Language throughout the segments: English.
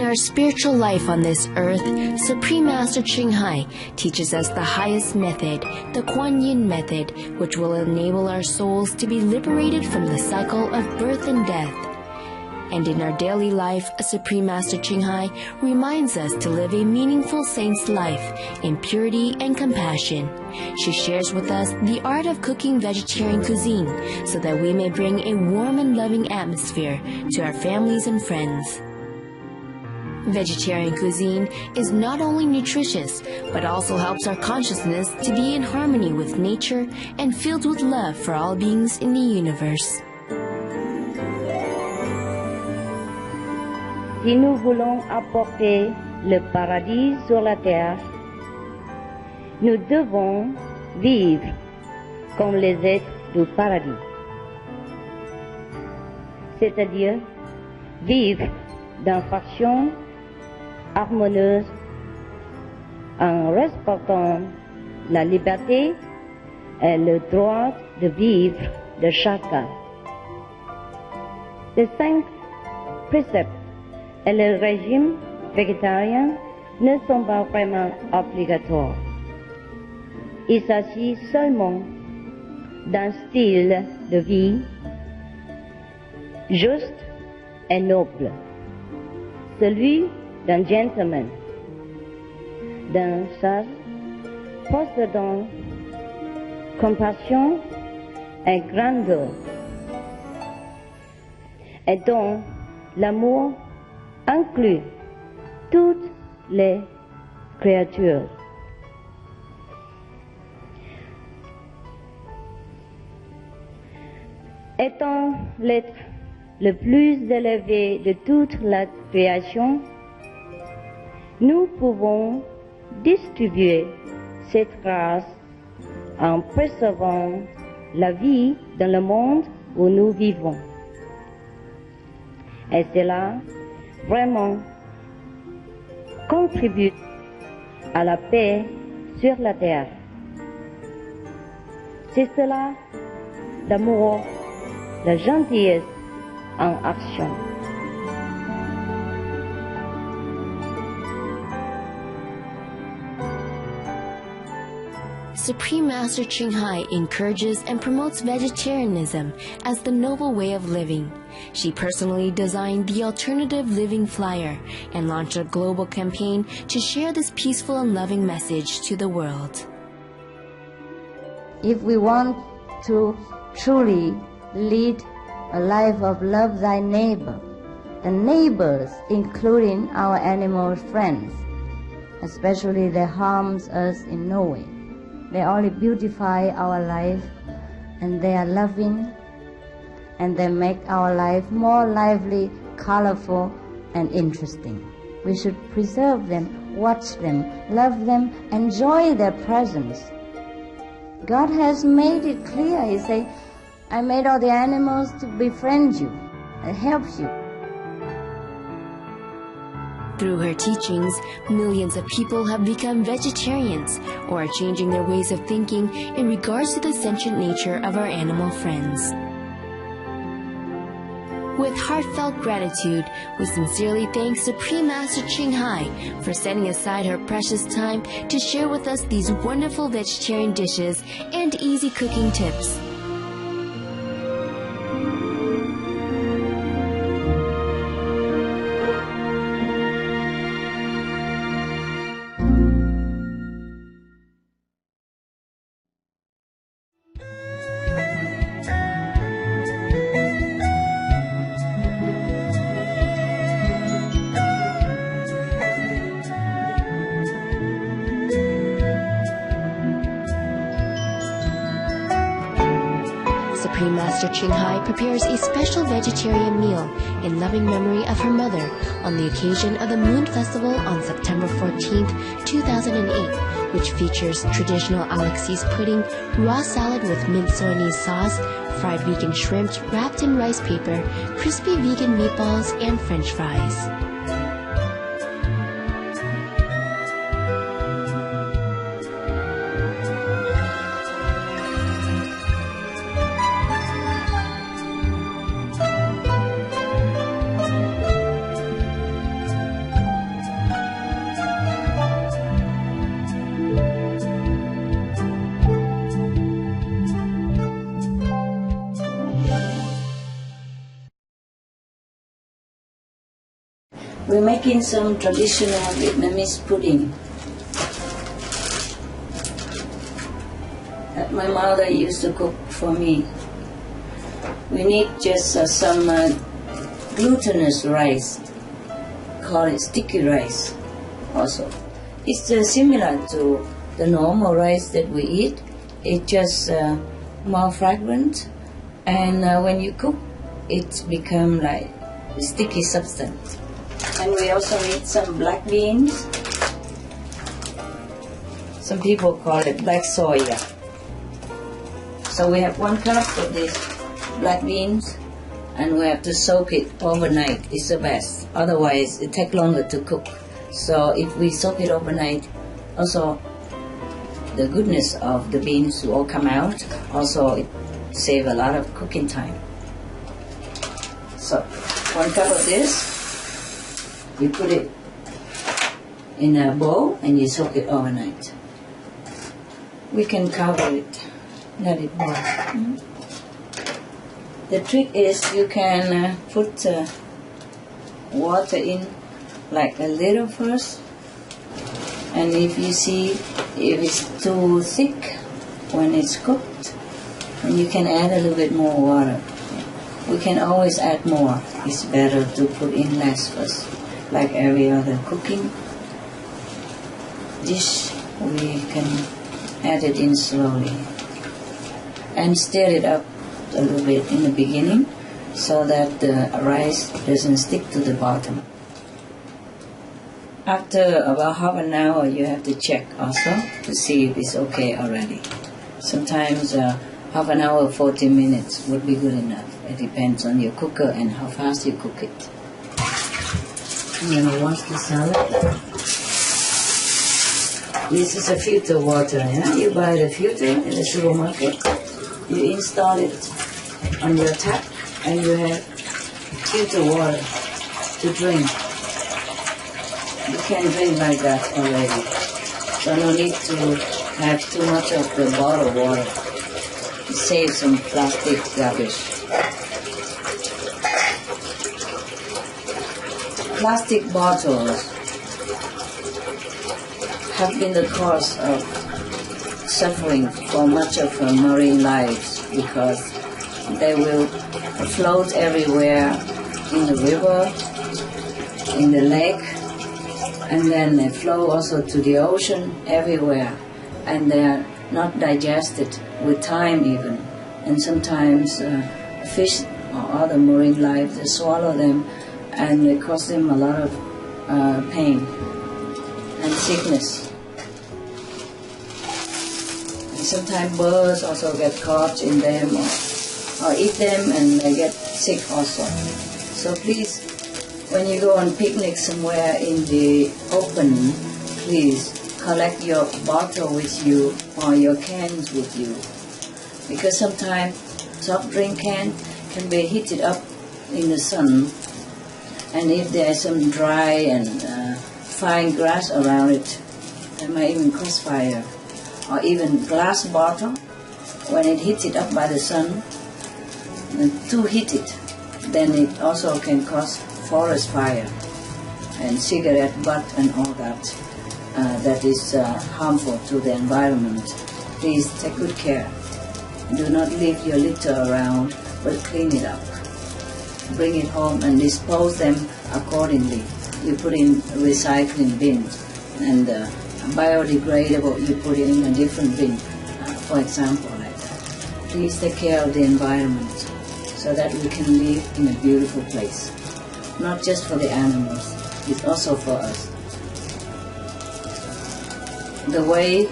our spiritual life on this earth, Supreme Master Ching Hai teaches us the highest method, the Kuan Yin method, which will enable our souls to be liberated from the cycle of birth and death. And in our daily life, Supreme Master Ching Hai reminds us to live a meaningful saint's life in purity and compassion. She shares with us the art of cooking vegetarian cuisine so that we may bring a warm and loving atmosphere to our families and friends. Vegetarian cuisine is not only nutritious, but also helps our consciousness to be in harmony with nature and filled with love for all beings in the universe. Si nous voulons apporter le paradis sur la terre, nous devons vivre comme les êtres du paradis. C'est-à-dire vivre dans façon harmonieuse en respectant la liberté et le droit de vivre de chacun. Les 5 préceptes et le régime végétarien ne sont pas vraiment obligatoires. Il s'agit seulement d'un style de vie juste et noble, celui d'un gentleman, d'un sage possédant compassion et grandeur, et dont l'amour inclut toutes les créatures. Étant l'être le plus élevé de toute la création, nous pouvons distribuer cette grâce en préservant la vie dans le monde où nous vivons. Et cela vraiment contribue à la paix sur la terre. C'est cela l'amour, la gentillesse en action. Supreme Master Ching Hai encourages and promotes vegetarianism as the noble way of living. She personally designed the Alternative Living Flyer and launched a global campaign to share this peaceful and loving message to the world. If we want to truly lead a life of love thy neighbor, the neighbors including our animal friends, especially they harms us in no way. They only beautify our life, and they are loving, and they make our life more lively, colorful, and interesting. We should preserve them, watch them, love them, enjoy their presence. God has made it clear. He said, I made all the animals to befriend you and help you. Through her teachings, millions of people have become vegetarians or are changing their ways of thinking in regards to the sentient nature of our animal friends. With heartfelt gratitude, we sincerely thank Supreme Master Ching Hai for setting aside her precious time to share with us these wonderful vegetarian dishes and easy cooking tips. Supreme Master Ching Hai prepares a special vegetarian meal in loving memory of her mother on the occasion of the Moon Festival on September 14th, 2008, which features traditional aulacese pudding, raw salad with mint soy anise sauce, fried vegan shrimp wrapped in rice paper, crispy vegan meatballs, and French fries. We're making some traditional Vietnamese pudding that my mother used to cook for me. We need just some glutinous rice, call it sticky rice also. It's similar to the normal rice that we eat. It's just more fragrant, and when you cook, it's become like a sticky substance. And we also need some black beans. Some people call it black soya. So we have 1 cup of these black beans, and we have to soak it overnight. It's the best. Otherwise, it takes longer to cook. So if we soak it overnight, also the goodness of the beans will all come out. Also, it saves a lot of cooking time. So 1 cup of this, you put it in a bowl and you soak it overnight. We can cover it, let it boil. The trick is you can put water in like a little first, and if you see if it's too thick when it's cooked, then you can add a little bit more water. We can always add more. It's better to put in less first. Like every other cooking dish, we can add it in slowly and stir it up a little bit in the beginning so that the rice doesn't stick to the bottom. After about half an hour, you have to check also to see if it's okay already. Sometimes half an hour, 40 minutes would be good enough. It depends on your cooker and how fast you cook it. I'm gonna wash the salad. This is a filter water, yeah? You buy the filter in the supermarket, you install it on your tap, and you have filter water to drink. You can drink like that already. So no need to have too much of the bottled water. It saves some plastic garbage. Plastic bottles have been the cause of suffering for much of marine lives because they will float everywhere in the river, in the lake, and then they flow also to the ocean everywhere, and they are not digested with time even, and sometimes fish or other marine life, they swallow them and they cause them a lot of pain and sickness. And sometimes birds also get caught in them or eat them and they get sick also. So please, when you go on picnic somewhere in the open, please collect your bottle with you or your cans with you, because sometimes soft drink can be heated up in the sun, and if there's some dry and fine grass around it, that might even cause fire. Or even glass bottle, when it heated up by the sun, too heated, then it also can cause forest fire and cigarette butt and all that. That is harmful to the environment. Please take good care. Do not leave your litter around, but clean it up. Bring it home and dispose them accordingly. You put in recycling bin, and biodegradable you put in a different bin, for example, like that. Please take care of the environment so that we can live in a beautiful place. Not just for the animals, it's also for us. The way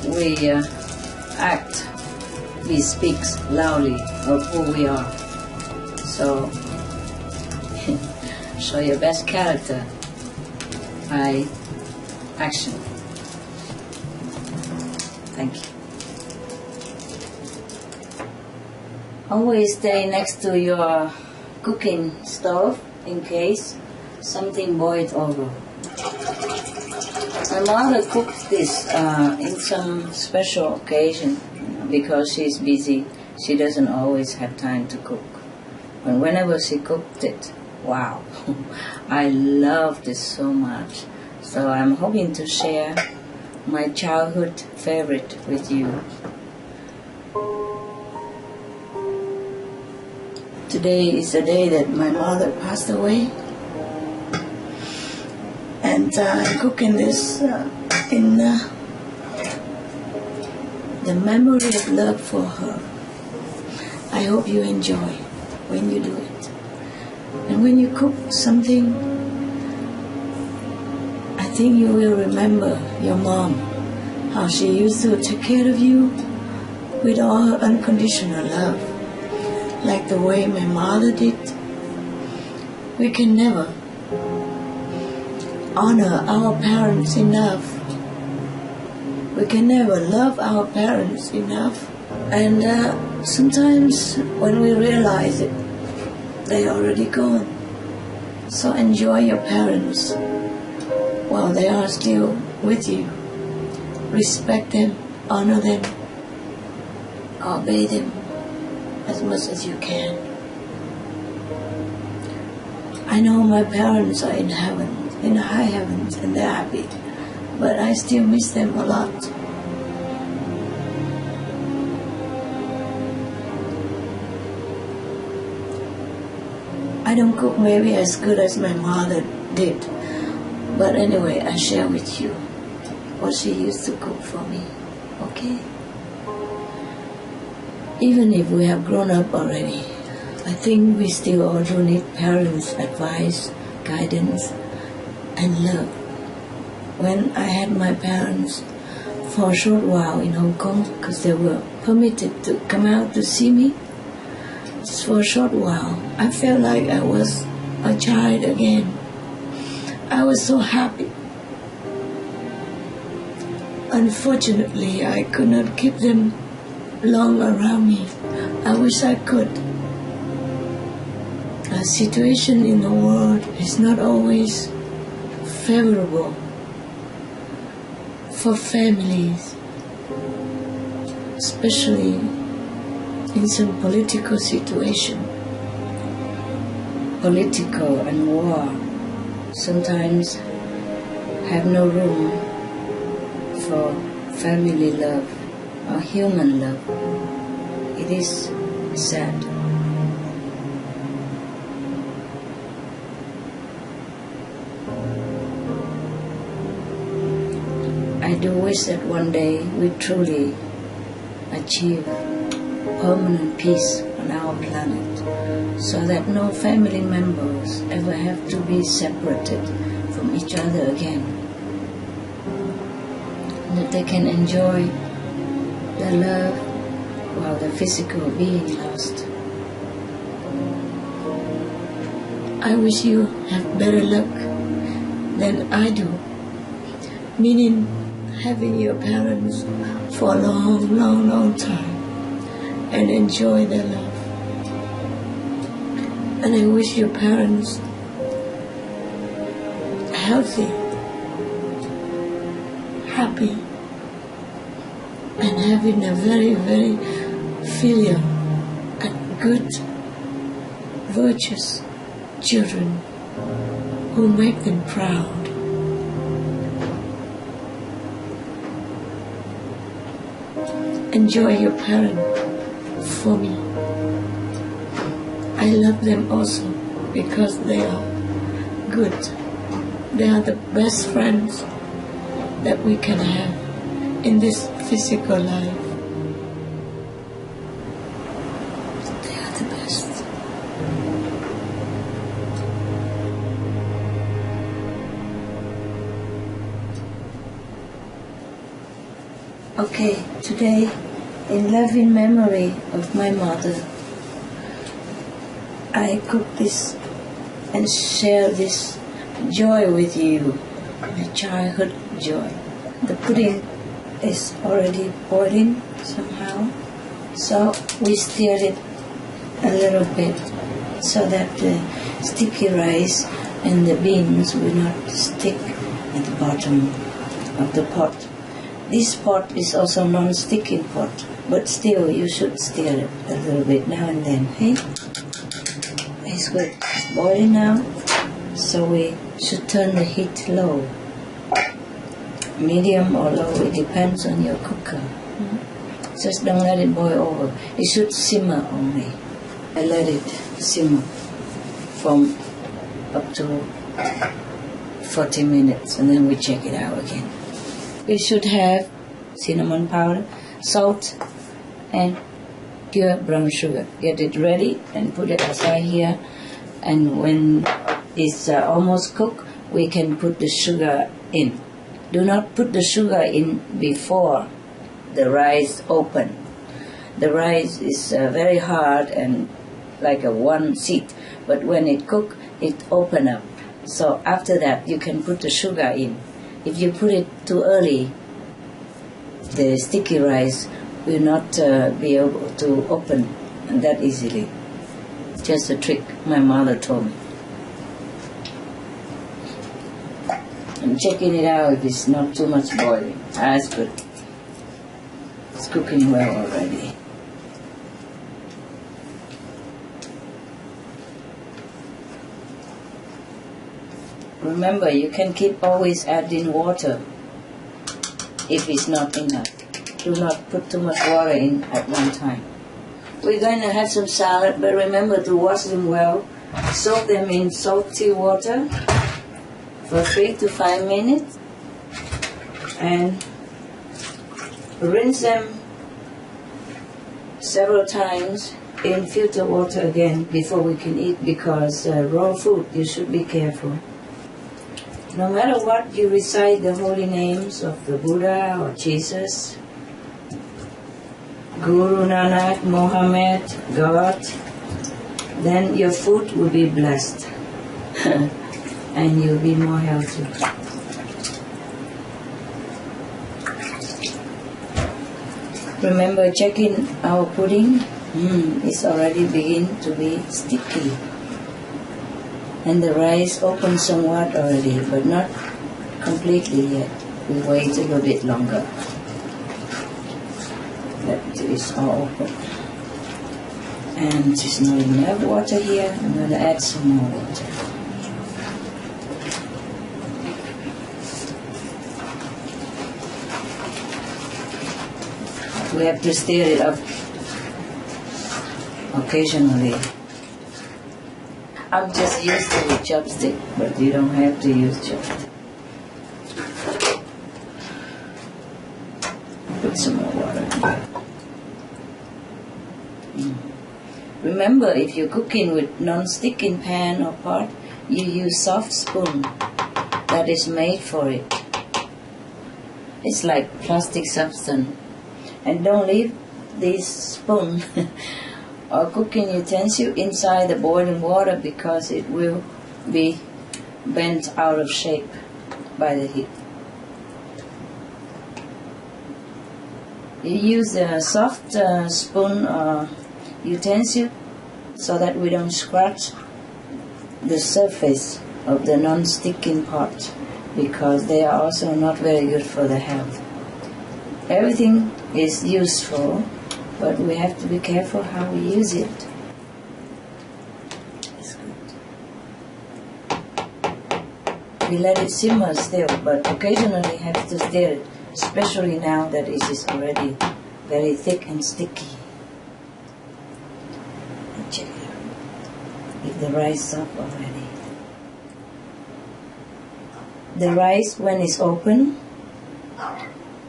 we act, we speak loudly of who we are. So, show your best character by action. Thank you. Always stay next to your cooking stove in case something boils over. My mother cooks this in some special occasion because she's busy. She doesn't always have time to cook. But whenever she cooked it, Wow, I love this so much. So I'm hoping to share my childhood favorite with you. Today is the day that my mother passed away, and I'm cooking this in the memory of love for her. I hope you enjoy when you do it. And when you cook something, I think you will remember your mom, how she used to take care of you with all her unconditional love, like the way my mother did. We can never honor our parents enough. We can never love our parents enough. And sometimes when we realize it, they're already gone. So enjoy your parents while they are still with you. Respect them, honor them, obey them as much as you can. I know my parents are in heaven, in the high heavens, and they're happy, but I still miss them a lot. I don't cook maybe as good as my mother did, but anyway, I share with you what she used to cook for me, okay? Even if we have grown up already, I think we still all do need parents' advice, guidance, and love. When I had my parents for a short while in Hong Kong, because they were permitted to come out to see me, just for a short while, I felt like I was a child again. I was so happy. Unfortunately, I could not keep them long around me. I wish I could. The situation in the world is not always favorable for families, especially in some political situation. Political and war sometimes have no room for family love or human love. It is sad. I do wish that one day we truly achieve permanent peace on our planet, so that no family members ever have to be separated from each other again, and that they can enjoy their love while the physical being lost. I wish you have better luck than I do, meaning having your parents for a long time and enjoy their love. And I wish your parents healthy, happy, and having a very filial and good, virtuous children who make them proud. Enjoy your parents for me. I love them also because they are good. They are the best friends that we can have in this physical life. They are the best. Okay, today, in loving memory of my mother, I cook this and share this joy with you, my childhood joy. The pudding is already boiling somehow, so we stir it a little bit so that the sticky rice and the beans will not stick at the bottom of the pot. This pot is also non-sticking pot, but still you should stir it a little bit now and then, hey? I It's good. It's boiling now, so we should turn the heat low. Medium or low, it depends on your cooker. Just don't let it boil over. It should simmer only. I let it simmer from up to 40 minutes, and then we check it out again. We should have cinnamon powder, salt, and pure brown sugar. Get it ready and put it aside here. And when it's almost cooked, we can put the sugar in. Do not put the sugar in before the rice open. The rice is very hard and like a one seed, but when it cook, it open up. So after that, you can put the sugar in. If you put it too early, the sticky rice will not be able to open that easily. Just a trick my mother told me. I'm checking it out if it's not too much boiling. That's good. It's cooking well already. Remember, you can keep always adding water if it's not enough. Do not put too much water in at one time. We're going to have some salad, but remember to wash them well. Soak them in salty water for 3 to 5 minutes and rinse them several times in filter water again before we can eat, because raw food, you should be careful. No matter what, you recite the holy names of the Buddha or Jesus, Guru Nanak, Mohammed, God, then your food will be blessed and you'll be more healthy. Remember checking our pudding. It's already beginning to be sticky. And the rice opened somewhat already, but not completely yet. We wait a little bit longer. That is all open. And there's not enough water here. I'm going to add some more water. We have to stir it up occasionally. I'm just used to the chopstick, but you don't have to use chopstick. Put some more water in. Remember, if you're cooking with non-sticking pan or pot, you use soft spoon that is made for it. It's like plastic substance. And don't leave this spoon or cooking utensil inside the boiling water, because it will be bent out of shape by the heat. You use a soft spoon or utensil so that we don't scratch the surface of the non-sticking pot, because they are also not very good for the health. Everything is useful, but we have to be careful how we use it. That's good. We let it simmer still, but occasionally have to stir it, especially now that it is already very thick and sticky. And check it out. If the rice is up already. The rice, when it's open,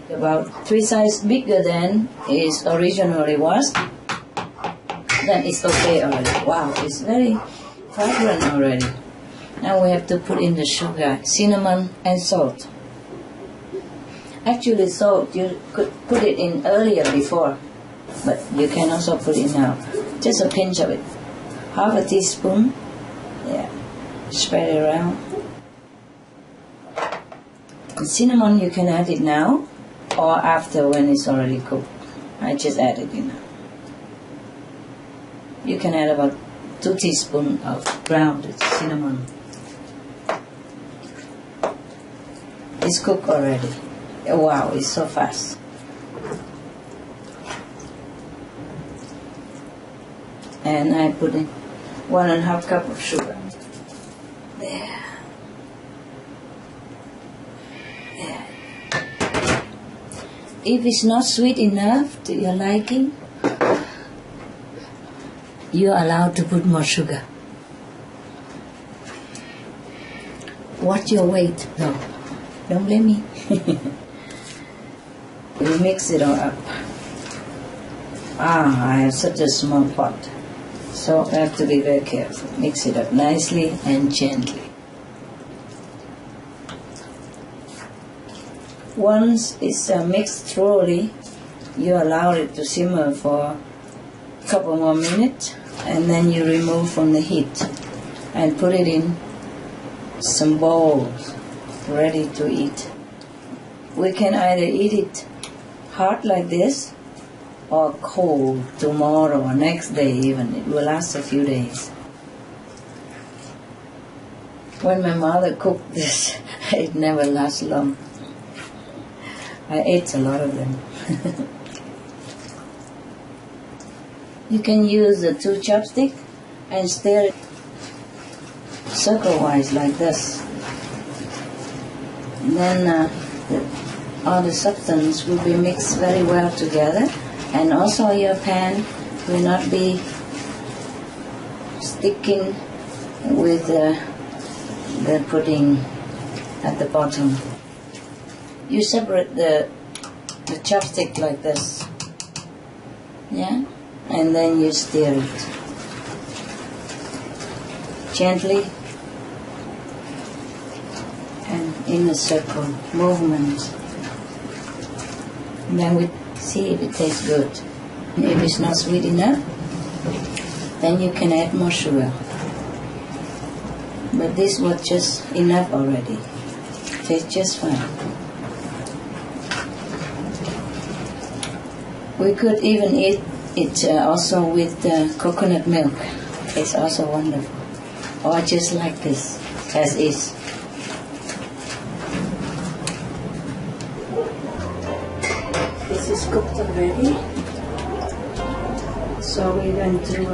about 3 sizes bigger than is originally was, then it's okay already. Wow, it's very fragrant already. Now we have to put in the sugar, cinnamon, and salt. Actually, salt you could put it in earlier before, but you can also put it now. Just a pinch of it, half a teaspoon. Yeah, spread it around. And cinnamon, you can add it now or after when it's already cooked. I just added it now. You can add about 2 teaspoons of ground cinnamon. It's cooked already. Wow, it's so fast. And I put in 1.5 cup of sugar. There. There. If it's not sweet enough to your liking, you're allowed to put more sugar. Watch your weight, though. Don't blame me. You mix it all up. I have such a small pot, so I have to be very careful. Mix it up nicely and gently. Once it's mixed thoroughly, you allow it to simmer for a couple more minutes, and then you remove from the heat and put it in some bowls ready to eat. We can either eat it hot like this or cold tomorrow or next day even. It will last a few days. When my mother cooked this, it never lasts long. I ate a lot of them. You can use the 2 chopsticks and stir it circle-wise like this. And then all the substance will be mixed very well together, and also your pan will not be sticking with the pudding at the bottom. You separate the chopstick like this, yeah, and then you stir it gently and in a circle movement. And then we see if it tastes good. And if it's not sweet enough, then you can add more sugar. But this was just enough already. Tastes just fine. We could even eat it also with coconut milk. It's also wonderful. Or just like this, as is. This is cooked already. So we're going to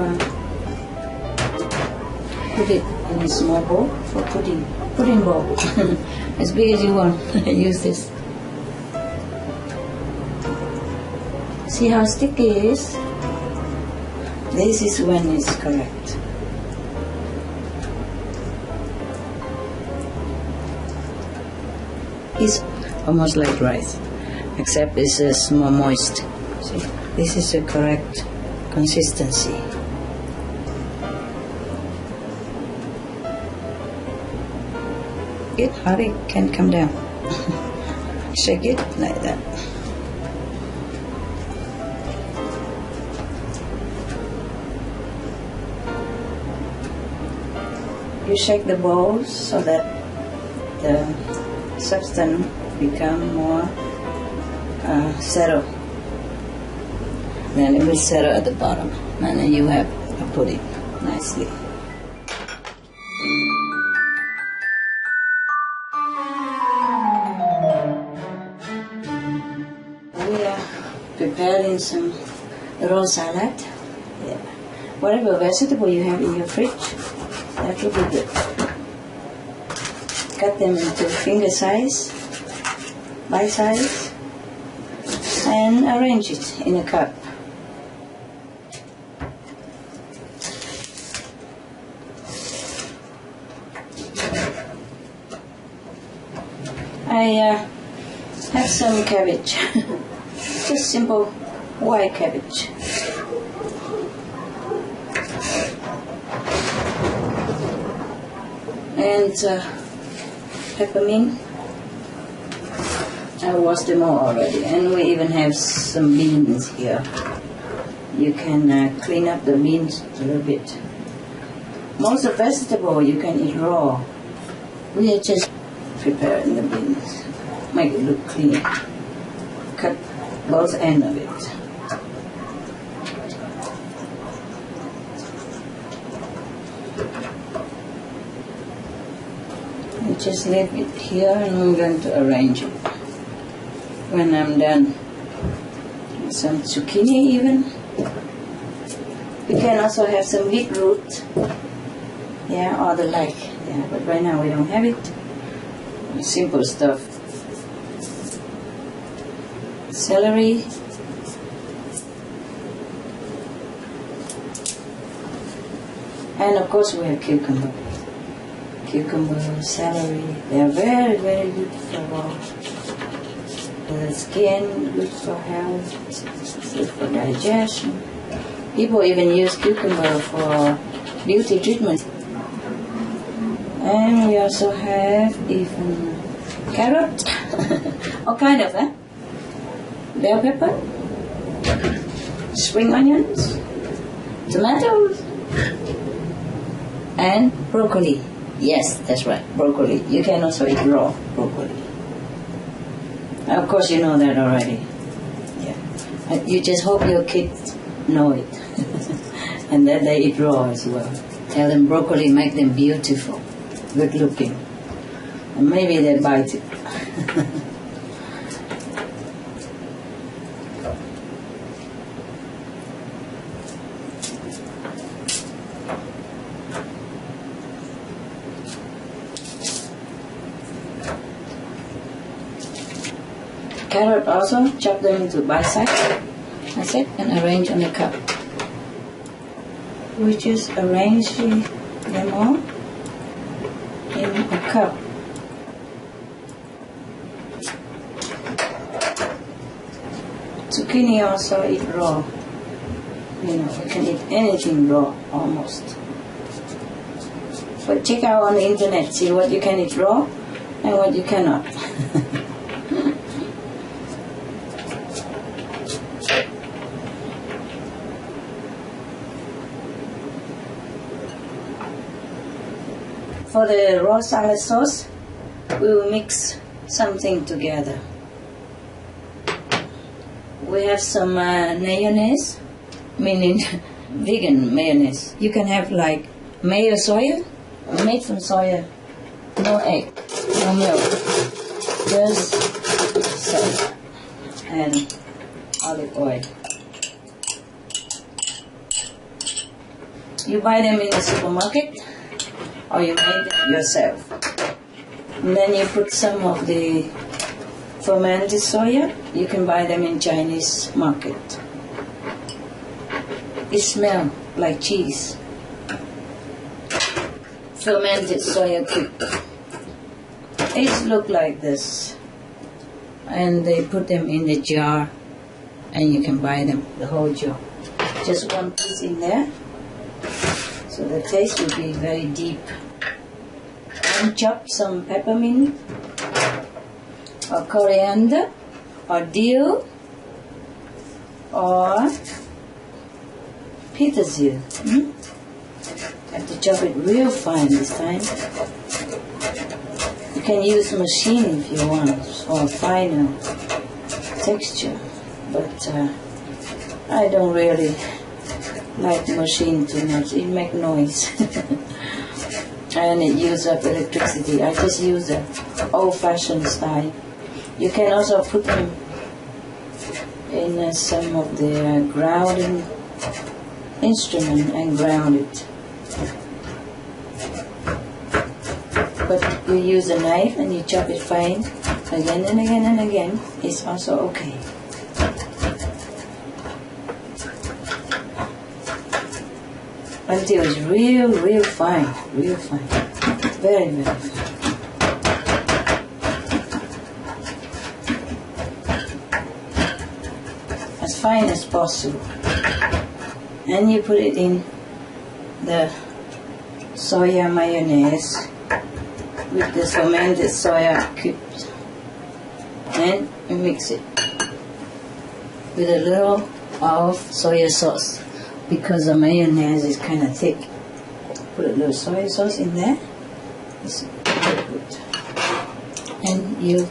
put it in a small bowl for pudding bowl. As big as you want. Use this. See how sticky it is? This is when it's correct. It's almost like rice, except it's more moist. See, this is the correct consistency. It hardly can come down. Shake it like that. You shake the bowl so that the substance become more settled. Then it will settle at the bottom, and then you have a pudding nicely. We are preparing some raw salad. Yeah. Whatever vegetable you have in your fridge, that will be good. Cut them into finger size, bite size, and arrange it in a cup. I have some cabbage, just simple white cabbage. And peppermint. I washed them all already, and we even have some beans here. You can clean up the beans a little bit. Most of vegetable you can eat raw. We are just preparing the beans. Make it look clean. Cut both ends of it. Just leave it here, and I'm going to arrange it. When I'm done, some zucchini even, You can also have some beetroot, yeah, or the like, yeah, but right now we don't have it. Simple stuff. Celery. And of course we have cucumber. Cucumber, celery, they are very, very good for the skin, good for health, good for digestion. People even use cucumber for beauty treatment. And we also have even carrot, all kind of, bell pepper, spring onions, tomatoes, and broccoli. Yes, that's right, broccoli. You can also eat raw broccoli. Of course you know that already. Yeah. You just hope your kids know it. And that they eat raw as well. Tell them broccoli make them beautiful, good looking. And maybe they bite it. Carrot also, chop them into bite-size, that's it, and arrange on the cup. We just arrange them all in a cup. Zucchini also eat raw. You know, we can eat anything raw, almost. But check out on the internet, see what you can eat raw and what you cannot. For the raw salad sauce, we will mix something together. We have some mayonnaise, meaning vegan mayonnaise. You can have like mayo soya, made from soya, no egg, no milk, just soya and olive oil. You buy them in the supermarket, or you make it yourself. And then you put some of the fermented soya. You can buy them in Chinese market. It smells like cheese. Fermented soya cube. It looks like this. And they put them in the jar and you can buy them, the whole jar. Just one piece in there. So the taste will be very deep. And chop some peppermint, or coriander, or dill, or petersil. Have to chop it real fine this time. You can use a machine if you want, for finer texture. But I don't really like machine too much. It makes noise. And it uses up electricity. I just use the old-fashioned style. You can also put them in some of the grounding instrument and ground it. But you use a knife and you chop it fine again and again and again. It's also okay. Until it's real fine, real fine. Very, very fine. As fine as possible. And you put it in the soya mayonnaise with the fermented soya cubes. And you mix it with a little of soya sauce. Because the mayonnaise is kind of thick. Put a little soy sauce in there. It's very good. And you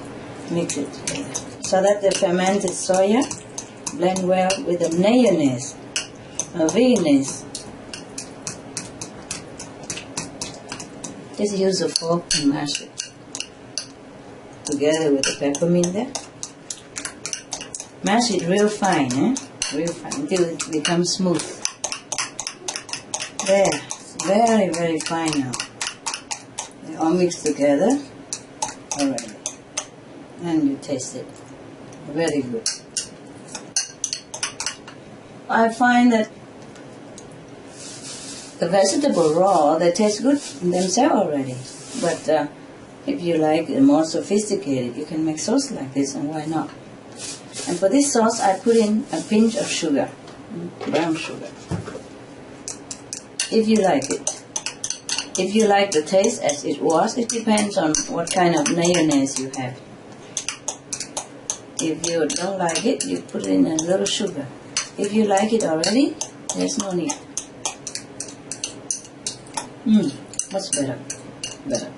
mix it together. So that the fermented soya blend well with the mayonnaise, mayonnaise. Just use a fork and mash it together with the peppermint there. Mash it real fine, real fine, until it becomes smooth. There, very, very fine now. They all mixed together already. And you taste it. Very good. I find that the vegetable raw, they taste good in themselves already. But if you like it more sophisticated, you can make sauce like this, and why not? And for this sauce, I put in a pinch of sugar, brown sugar. If you like it. If you like the taste as it was, it depends on what kind of mayonnaise you have. If you don't like it, you put in a little sugar. If you like it already, there's no need. What's better? Better.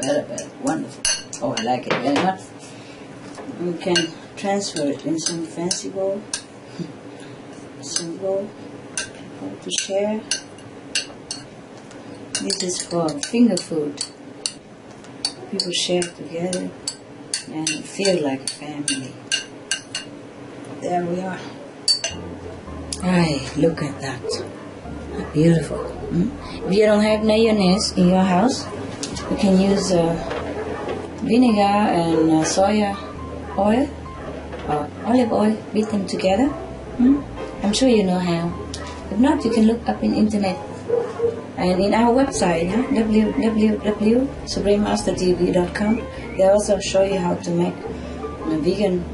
Wonderful. Oh, I like it very much. You can transfer it in some fancy bowl. Some bowl to share. This is for finger food. People share together and feel like a family. There we are. Ay, look at that. Beautiful. If you don't have mayonnaise in your house, you can use vinegar and soya oil or olive oil, beat them together. I'm sure you know how. If not, you can look up in internet. And in our website, www.suprememastertv.com, they also show you how to make a vegan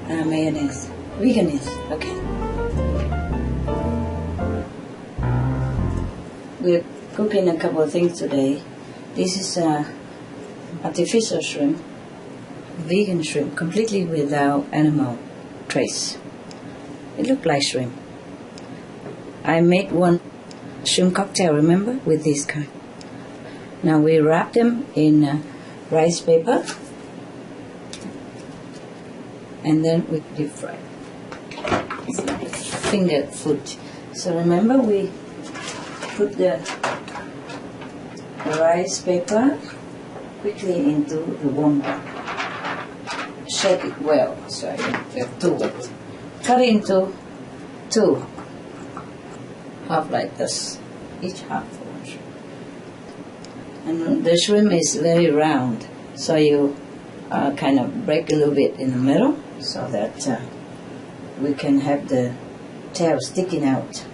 mayonnaise. Veganese, okay. We're cooking a couple of things today. This is artificial shrimp, vegan shrimp, completely without animal trace. It looked like shrimp. I made one shrimp cocktail, remember, with this kind. Now we wrap them in rice paper and then we deep fry. It's like finger food. So remember, we put the rice paper quickly into the warm pan. Shake it well, so you have two. Cut it into two. Half like this, each half for one shrimp. And the shrimp is very round, so you kind of break a little bit in the middle so that we can have the tail sticking out.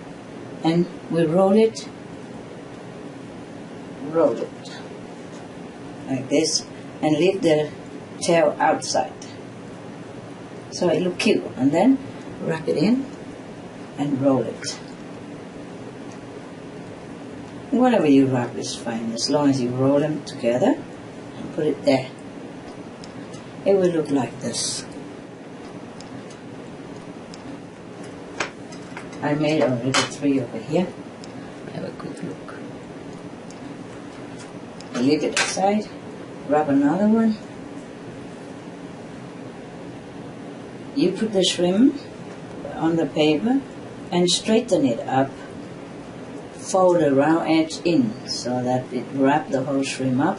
And we roll it like this and leave the tail outside. So it looks cute. And then wrap it in and roll it. Whatever you wrap is fine, as long as you roll them together and put it there. It will look like this. I made already 3 over here. Have a quick look. Leave it aside. Wrap another one. You put the shrimp on the paper and straighten it up. Fold the round edge in so that it wrap the whole shrimp up.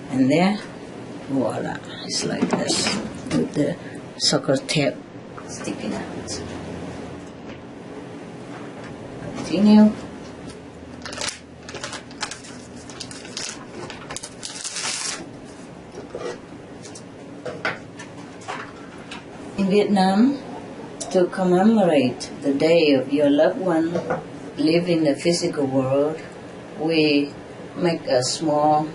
And there, voila, it's like this with the sucker tail sticking out. Continue. In Vietnam, to commemorate the day of your loved one live in the physical world, we make a small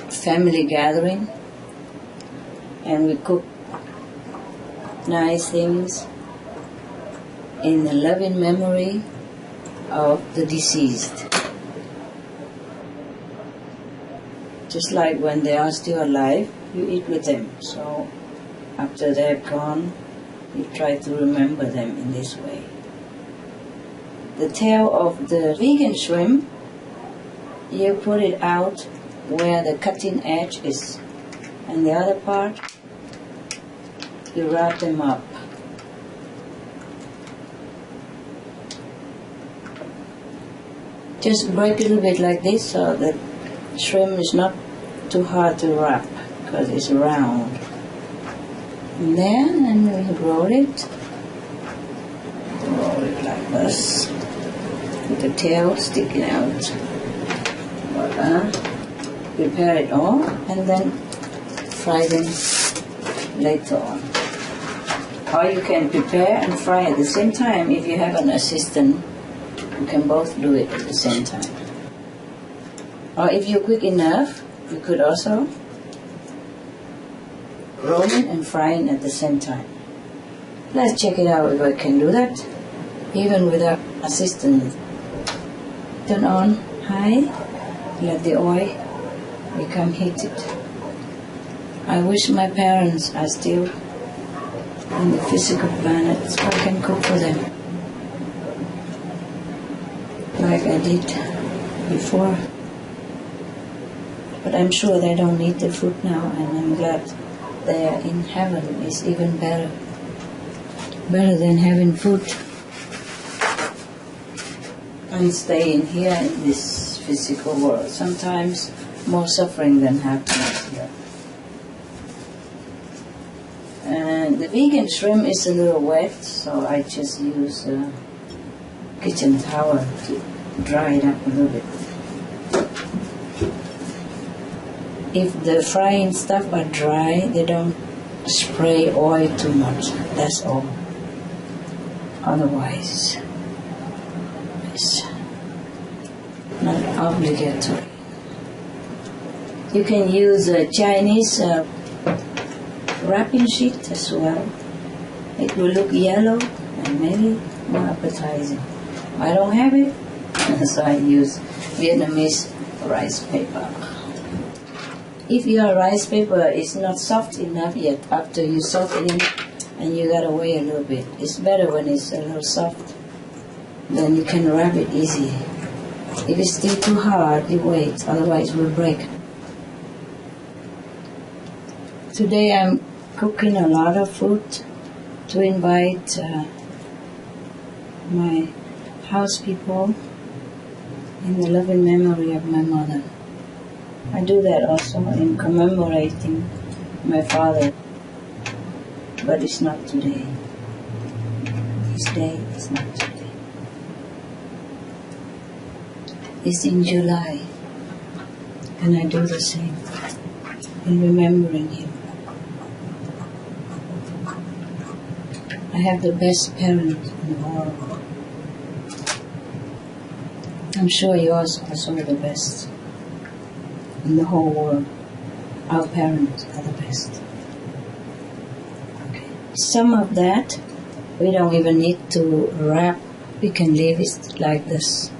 family gathering and we cook nice things in the loving memory of the deceased. Just like when they are still alive, you eat with them. So after they're gone, you try to remember them in this way. The tail of the vegan shrimp, you put it out where the cutting edge is. And the other part, you wrap them up. Just break a little bit like this so that shrimp is not too hard to wrap because it's round. And then we roll it like this. You the tail sticking out. Prepare it all and then fry them later on. Or you can prepare and fry at the same time. If you have an assistant, you can both do it at the same time. Or if you're quick enough, you could also roll it and fry it at the same time. Let's check it out if I can do that, even without assistance. Turn on high, let the oil become heated. I wish my parents are still in the physical planet so I can cook for them like I did before. But I'm sure they don't need the food now, and I'm glad they are in heaven. It's even better than having food and staying here in this physical world. Sometimes more suffering than happiness here. And the vegan shrimp is a little wet, so I just use a kitchen towel to dry it up a little bit. If the frying stuff are dry, they don't spray oil too much, that's all. Otherwise, it's not obligatory. You can use a Chinese wrapping sheet as well. It will look yellow and maybe more appetizing. I don't have it, so I use Vietnamese rice paper. If your rice paper is not soft enough yet, after you soften it, and you gotta wait a little bit. It's better when it's a little soft. Then you can wrap it easy. If it's still too hard, you wait, otherwise it will break. Today I'm cooking a lot of food to invite my house people in the loving memory of my mother. I do that also in commemorating my father, but it's not today. His day is not today. It's in July, and I do the same in remembering him. I have the best parents in the world. I'm sure yours also are the best in the whole world. Our parents are the best. Okay. Some of that we don't even need to wrap. We can leave it like this.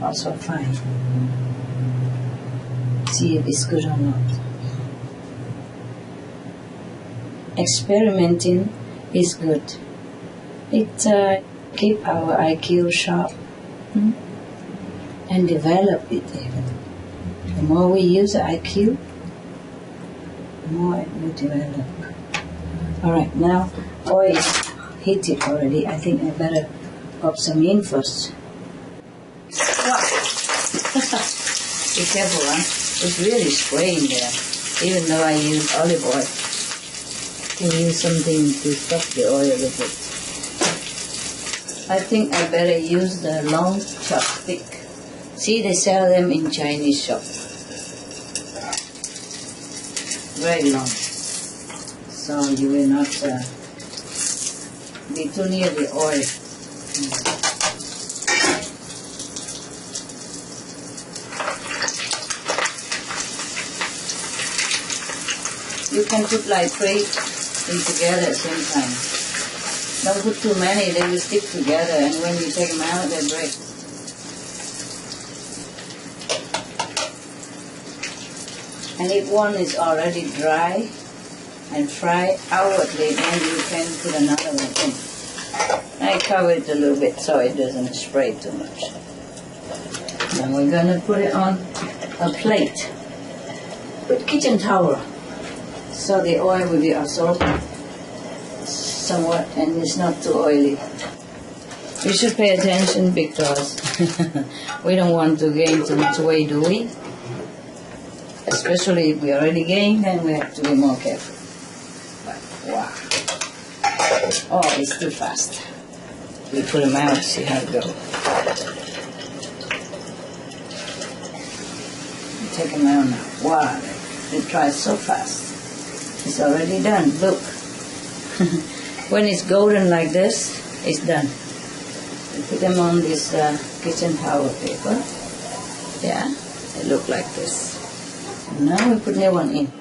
Also fine. See if it's good or not. Experimenting is good. It keeps our IQ sharp and develop it even. The more we use the IQ, the more it will develop. Alright, now oil is heated already. I think I better pop some in first. Wow. Be careful, huh? It's really spraying there. Even though I use olive oil, I can use something to stop the oil a little bit. I think I better use the long chopstick. See, they sell them in Chinese shop. Very long. So you will not be too near the oil. You can put like 3 in together at the same time. Don't put too many, they will stick together, and when you take them out, they break. And if one is already dry and fried outwardly, then you can put another one in. I cover it a little bit so it doesn't spray too much. Now we're going to put it on a plate with kitchen towel, so the oil will be absorbed somewhat and it's not too oily. We should pay attention because we don't want to gain too much weight, do we? Especially if we already gained, then we have to be more careful. But wow. Oh, it's too fast. We pull them out, see how it goes. take them out now. Wow, they dry so fast. It's already done. Look. When it's golden like this, it's done. You put them on this kitchen towel paper. Yeah, they look like this. And now we put new one in.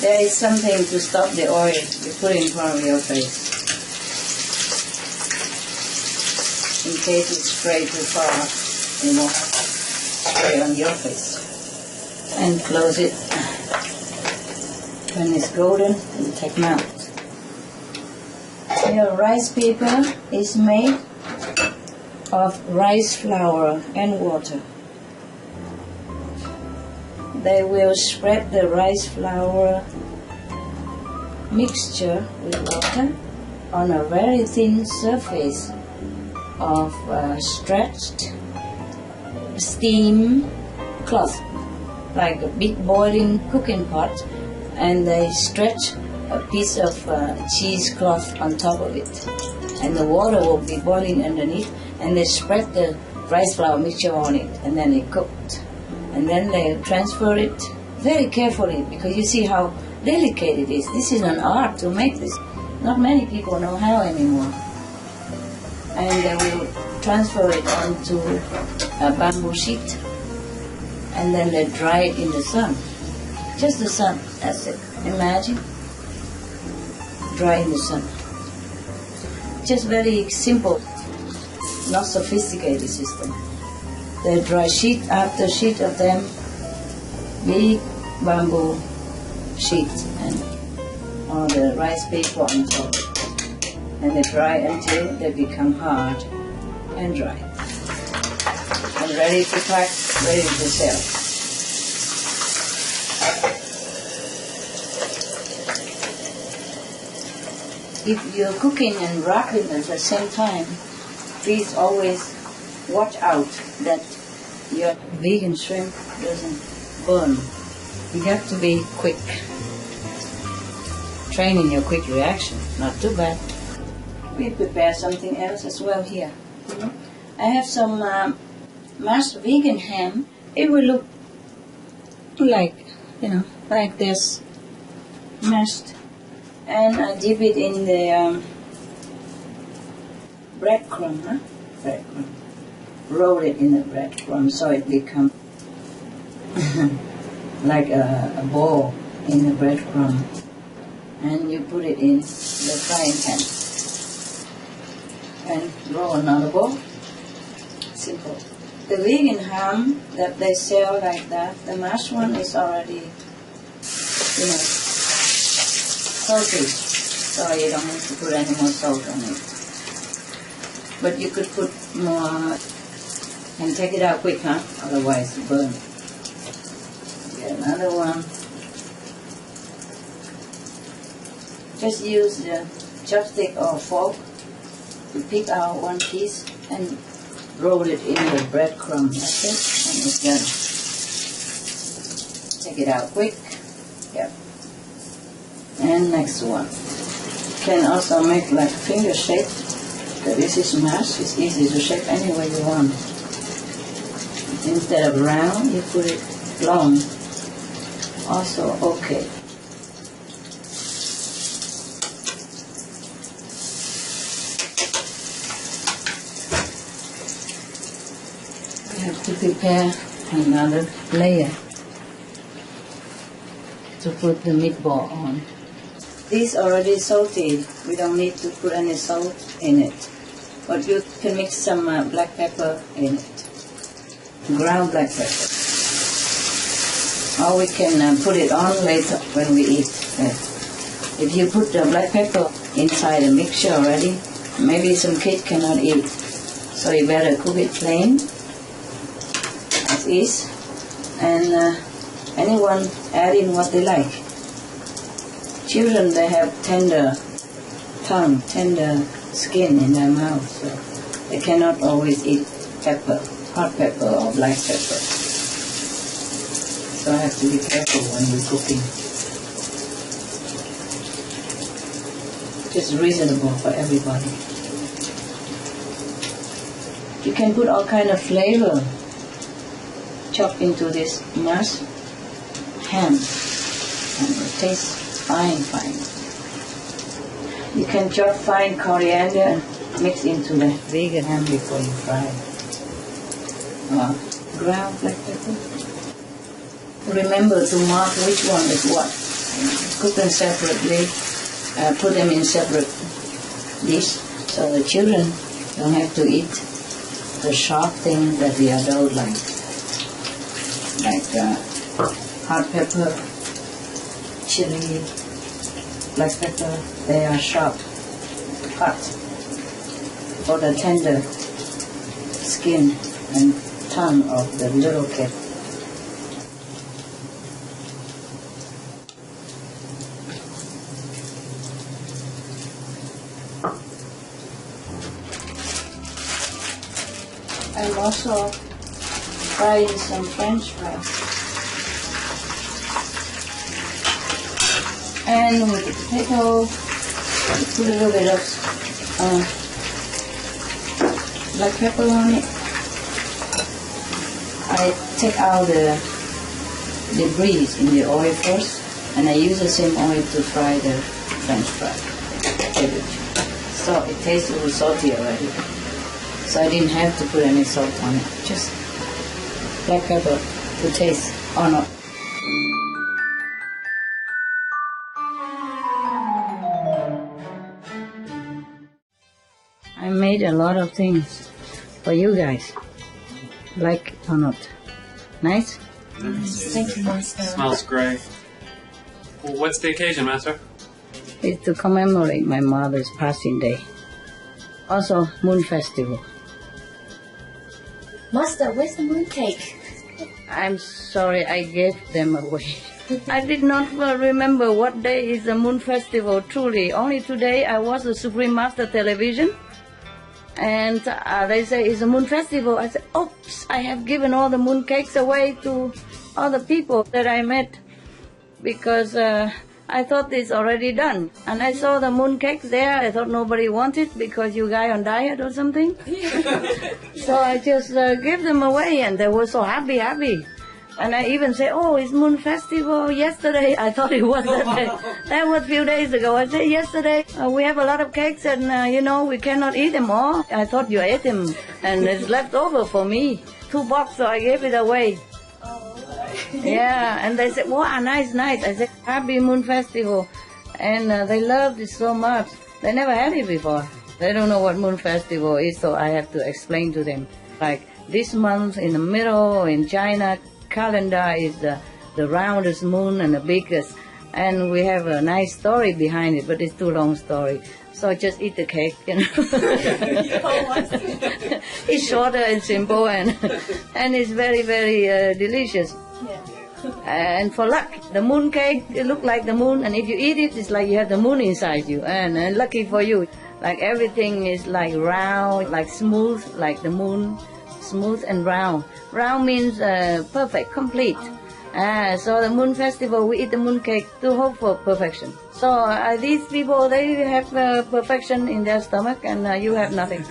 There is something to stop the oil you put in front of your face. In case it's sprayed too far, you won't spray on your face. And close it. When it's golden, you take them out. Your rice paper is made of rice flour and water. They will spread the rice flour mixture with water on a very thin surface of stretched steam cloth, like a big boiling cooking pot, and they stretch a piece of cheesecloth on top of it, and the water will be boiling underneath, and they spread the rice flour mixture on it, and then they cooked, and then they transfer it very carefully, because you see how delicate it is. This is an art to make this. Not many people know how anymore. And they will transfer it onto a bamboo sheet, and then they dry it in the sun. Just the sun, that's it. Imagine, dry in the sun. Just very simple, not sophisticated system. They dry sheet after sheet of them, big bamboo sheet, and all the rice paper on top. And they dry until they become hard and dry. And ready to pack, ready to sell. If you're cooking and wrapping at the same time, please always watch out that your vegan shrimp doesn't burn. You have to be quick. Train in your quick reaction, not too bad. We prepare something else as well here. I have some mashed vegan ham. It will look like, like this, mashed. And I dip it in the breadcrumb, breadcrumb. Roll it in the breadcrumb so it becomes like a ball in the breadcrumb. And you put it in the frying pan. And roll another ball. Simple. The vegan ham that they sell like that, the mashed one is already, salty. So you don't have to put any more salt on it. But you could put more, and take it out quick, otherwise it burn. Get another one. Just use the chopstick or fork to pick out one piece and roll it in the breadcrumb. That's it, and it's done. Take it out quick. Yep. And next one. You can also make like finger shape. This is mashed. It's easy to shape any way you want. Instead of round, you put it long. Also okay. We have to prepare another layer to put the meatball on. This already salted. We don't need to put any salt in it. But you can mix some black pepper in it. Ground black pepper. Or we can put it on later when we eat. If you put the black pepper inside the mixture already, maybe some kids cannot eat. So you better cook it plain, as is, and anyone add in what they like. Children, they have tender tongue, tender skin in their mouth, so they cannot always eat pepper, hot pepper or black pepper. So I have to be careful when we're cooking. Just reasonable for everybody. You can put all kind of flavor chopped into this mash ham, and it tastes fine. You can chop fine coriander and mix into the vegan ham before you fry it. Ground black pepper. Remember to mark which one is what. Cook them separately. Put them in separate dish so the children don't have to eat the sharp thing that the adult like hot pepper, chili, black pepper. They are sharp, hot for the tender skin and tongue of the little kid. I'm also frying some French fries. And with the potato, put a little bit of black pepper on it. I take out the debris in the oil first, and I use the same oil to fry the French fry. So it tastes a little salty already. So I didn't have to put any salt on it, just black pepper to taste or not. I made a lot of things for you guys, like or not. Nice? Thank you, Master. Smells great. Well, what's the occasion, Master? It's to commemorate my mother's passing day. Also, Moon Festival. Master, where's the mooncake? I'm sorry I gave them away. I did not remember what day is the Moon Festival, truly. Only today I watched the Supreme Master television, and they say it's a Moon Festival. I said, oops, I have given all the moon cakes away to all the people that I met, because I thought it's already done. And I saw the moon cakes there. I thought nobody wanted because you guys on diet or something. So I just gave them away, and they were so happy. And I even say, oh, it's Moon Festival yesterday. I thought it was that day. That was a few days ago. I said, yesterday we have a lot of cakes, and we cannot eat them all. I thought you ate them, and it's left over for me. 2 boxes, so I gave it away. Yeah, and they said, wow, nice. I said, happy Moon Festival. And they loved it so much. They never had it before. They don't know what Moon Festival is, so I have to explain to them. Like this month in the middle in China, calendar is the roundest moon and the biggest. And we have a nice story behind it, but it's too long story. So just eat the cake, It's shorter and simple, and it's very, very delicious. Yeah. And for luck, the moon cake, it looks like the moon, and if you eat it, it's like you have the moon inside you. And lucky for you, like everything is like round, like smooth, like the moon, smooth and round. Round means perfect, complete. So the Moon Festival, we eat the moon cake to hope for perfection. So these people, they have perfection in their stomach, and you have nothing.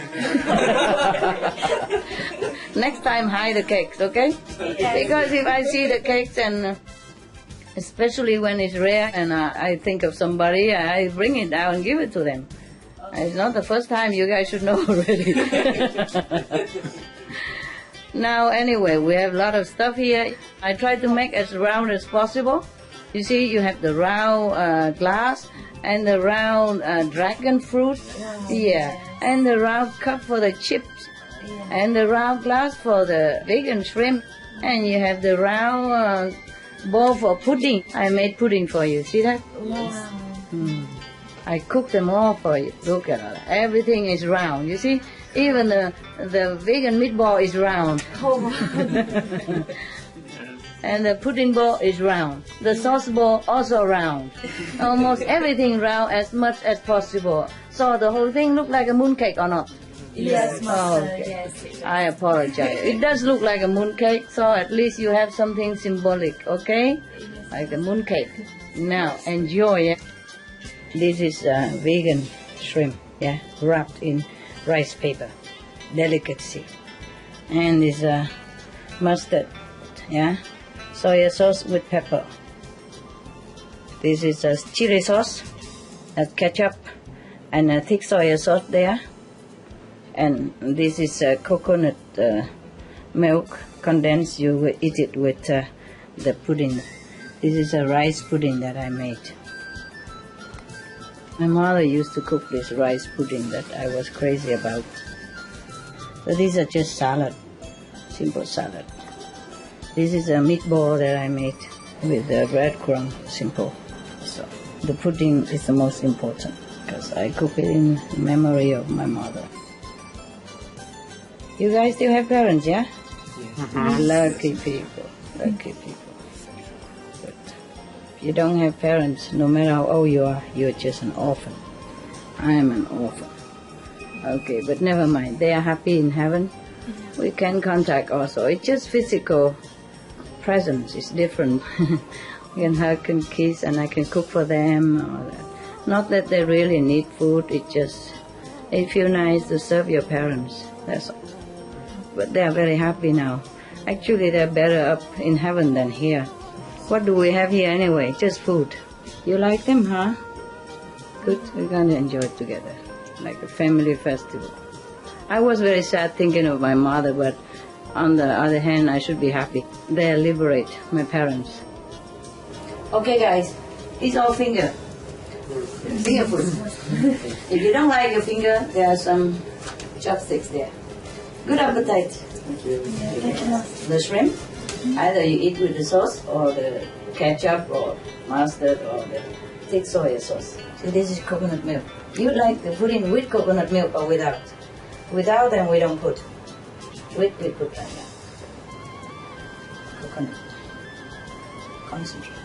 Next time, hide the cakes, okay? Because if I see the cakes, and especially when it's rare, and I think of somebody, I bring it down and give it to them. It's not the first time, you guys should know already. Now, anyway, we have a lot of stuff here. I try to make as round as possible. You see, you have the round glass and the round dragon fruit. Yeah. And the round cup for the chips. And the round glass for the vegan shrimp. And you have the round bowl for pudding. I made pudding for you. See that? Wow. I cooked them all for you. Look at all that. Everything is round. You see? Even the vegan meatball is round. And the pudding bowl is round. The sauce bowl also round. Almost everything round as much as possible. So the whole thing look like a mooncake or not? Yes, Master. Okay. Yes. I apologize. It does look like a mooncake, so at least you have something symbolic, okay? Like the mooncake. Now, enjoy it. This is vegan shrimp, yeah, wrapped in rice paper, delicacy. And this mustard, yeah, soy sauce with pepper. This is chili sauce, ketchup, and a thick soy sauce there. And this is coconut milk condensed. You will eat it with the pudding. This is a rice pudding that I made. My mother used to cook this rice pudding that I was crazy about. So these are just salad, simple salad. This is a meatball that I made with breadcrumb, simple. So the pudding is the most important because I cook it in memory of my mother. You guys still have parents, yeah? Lucky people, lucky people. But if you don't have parents, no matter how old you are, you're just an orphan. I am an orphan. Okay, but never mind. They are happy in heaven. We can contact also. It's just physical presence. It's different. We can hug and kiss, and I can cook for them. Or that. Not that they really need food. It's just it feels nice to serve your parents. That's all. But they are very happy now. Actually, they're better up in heaven than here. What do we have here anyway? Just food. You like them, huh? Good. We're going to enjoy it together, like a family festival. I was very sad thinking of my mother, but on the other hand, I should be happy. They liberate my parents. Okay, guys, it's all finger. Finger food. If you don't like your finger, there are some chopsticks there. Good appetite. Thank you. The shrimp, either you eat with the sauce or the ketchup or mustard or the thick soy sauce. So this is coconut milk. You like the pudding with coconut milk or without? Without, then we don't put. With, we put like that. Coconut. Concentrate.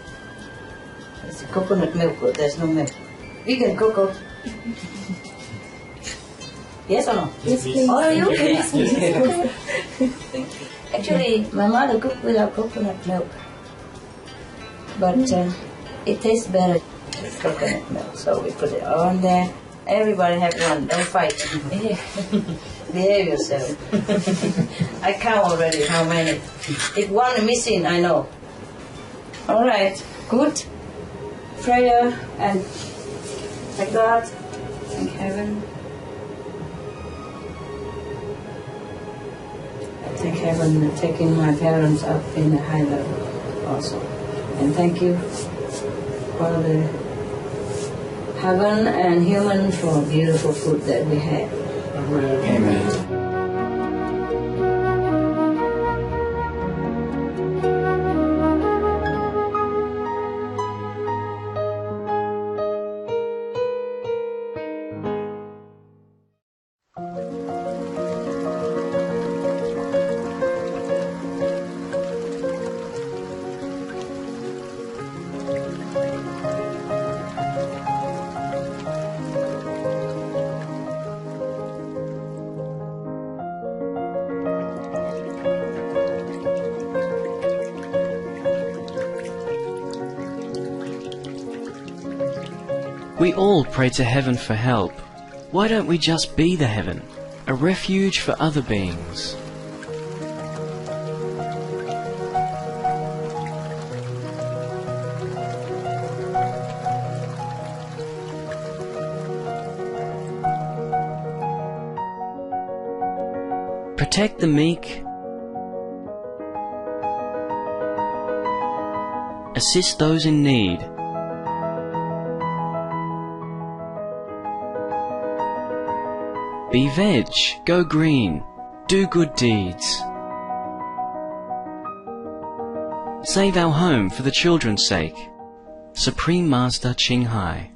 It's a coconut milk, but there's no milk. Vegan cocoa. Yes or no? Yes, please. Oh, you can. Actually, my mother cooked without coconut milk. But it tastes better with coconut milk. So we put it on there. Everybody have one. Don't fight. Behave yourself. I count already how many. If one missing, I know. All right. Good. Prayer and thank God. Thank heaven. Thank heaven for taking my parents up in a high level also. And thank you for the heaven and human for beautiful food that we have. Amen. We all pray to heaven for help. Why don't we just be the heaven, a refuge for other beings? Protect the meek. Assist those in need. Be veg, go green, do good deeds. Save our home for the children's sake. Supreme Master Ching Hai.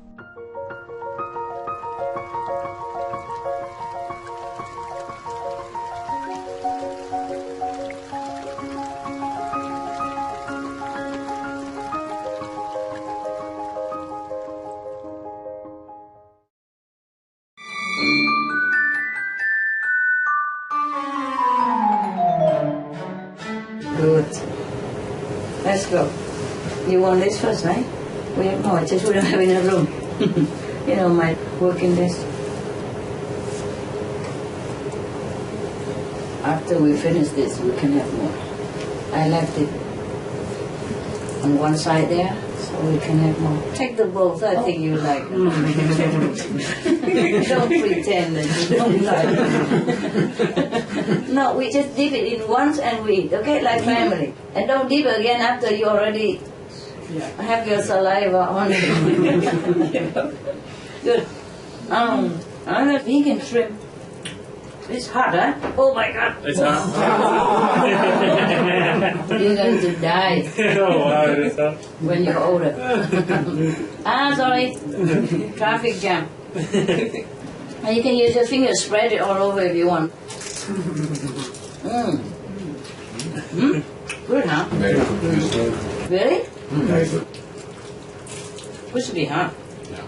Good. Let's go. You want this first, right? We don't have enough room. You know, my work in this. After we finish this, we can have more. I left it on one side there, so we can have more. Take the both, I think you like it. Don't pretend that you don't like it. No, we just dip it in once and we eat, okay, like family. And don't dip again after you already have your saliva on it. Good. Another vegan shrimp. It's hot, huh? Oh my God! It's hot. You're going to die Oh wow, it's hot. when you're older. Sorry. Traffic jam. And you can use your fingers, spread it all over if you want. Good, huh? Very good. Really? Very good. Crispy, huh? Yeah.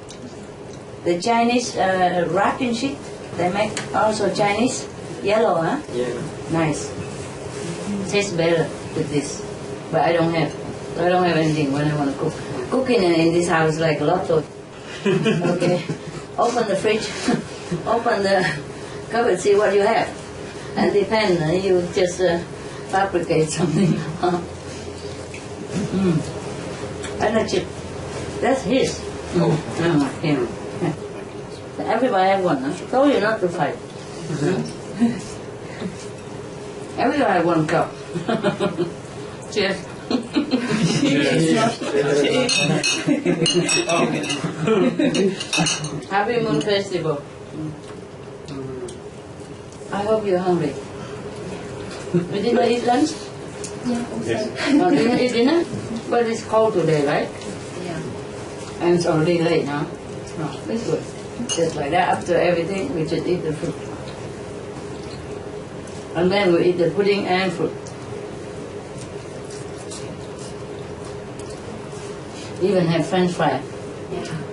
The Chinese wrapping sheet, they make also Chinese yellow, huh? Yeah. Nice. Tastes better with this, but I don't have anything when I want to cook. Cooking in this house is like a lot of. Okay, open the fridge, open the cupboard, see what you have, and depend. You just fabricate something. And a chip. That's his. Him. Everybody have one, huh? Told you not to fight. Everybody have one cup. Cheers. Happy Moon Festival. I hope you're hungry. We didn't eat lunch? Yes. No, didn't eat dinner? But it's cold today, right? Yeah. And it's already late now. No, it's good. Just like that, after everything, we just eat the fruit. And then we eat the pudding and fruit. Even have French fry.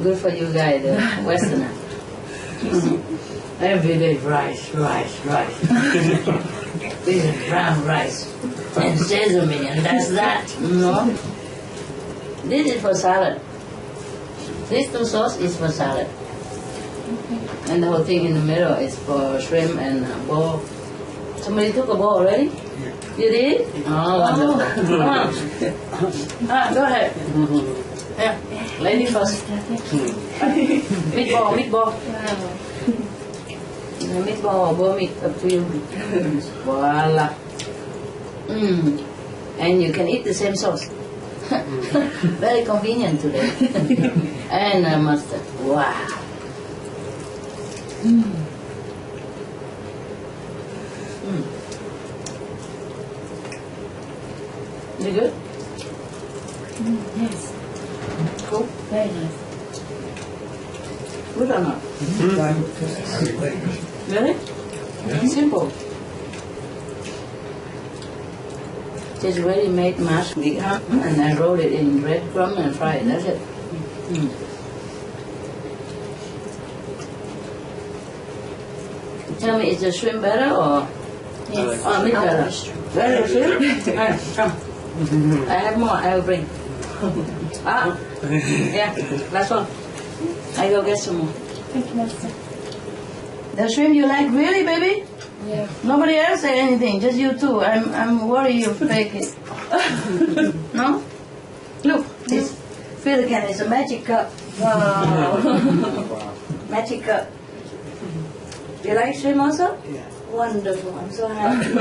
Good for you guys, the Westerner. Every day rice. This is brown rice and sesame, and that's that. No. This is for salad. These two sauce is for salad. And the whole thing in the middle is for shrimp and bowl. Somebody took a bowl already? You did? Oh, wonderful. Come on. Go ahead. Yeah, lady first. Meatball. Meatball or bowl meat, up to you. Voila. And you can eat the same sauce. Very convenient today. And mustard. Wow. You good? Yes. Cool. Very nice. Good or not? Really? Simple. Just ready-made mashed meat, and I roll it in breadcrumb and fry it. That's it. Tell me, is the shrimp better or? Yes. Oh, meat better. Better shrimp? Come. I have more. I will bring. Yeah. Last one. I go get some more. Thank you, Master. The shrimp you like, really, baby? Yeah. Nobody else said anything, just you two. I'm worried you fake it. No? Look, this Pelican is a magic cup. Wow. Magic cup. You like shrimp also? Yeah. Wonderful, I'm so happy.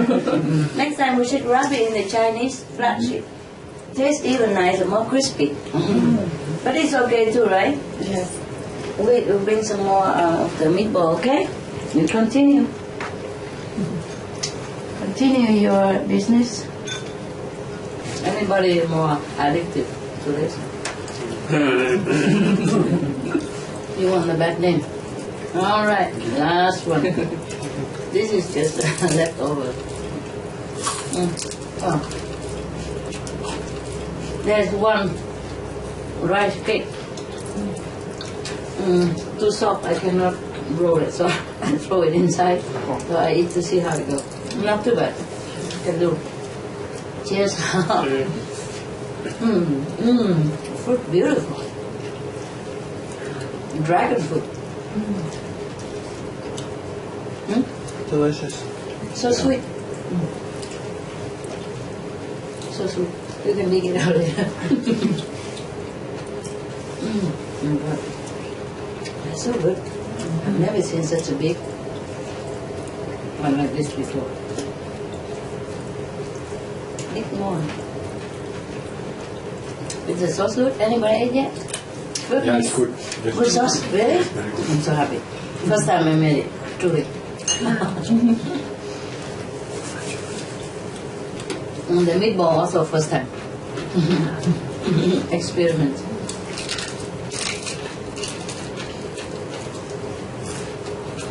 Next time we should wrap it in the Chinese flat sheet. Tastes even nicer, more crispy. But it's okay too, right? Yes. Wait, we'll bring some more of the meatball, okay? You continue. Continue your business. Anybody more addicted to this? You want the bad name? All right, last one. This is just leftover. Oh. There's one rice cake. Too soft, I cannot roll it, so I throw it inside. So I eat to see how it goes. Not too bad. Can do. Cheers. Fruit beautiful. dragon fruit. Delicious. So sweet. So sweet. You can dig it out later. But it's so good. I've never seen such a big one like this before. Eat more. Is the sauce good? Anybody ate yet? Good? Yeah, it's good. Good sauce? Really? I'm so happy. First time I made it. Truly. And the meatball also first time. Experiment.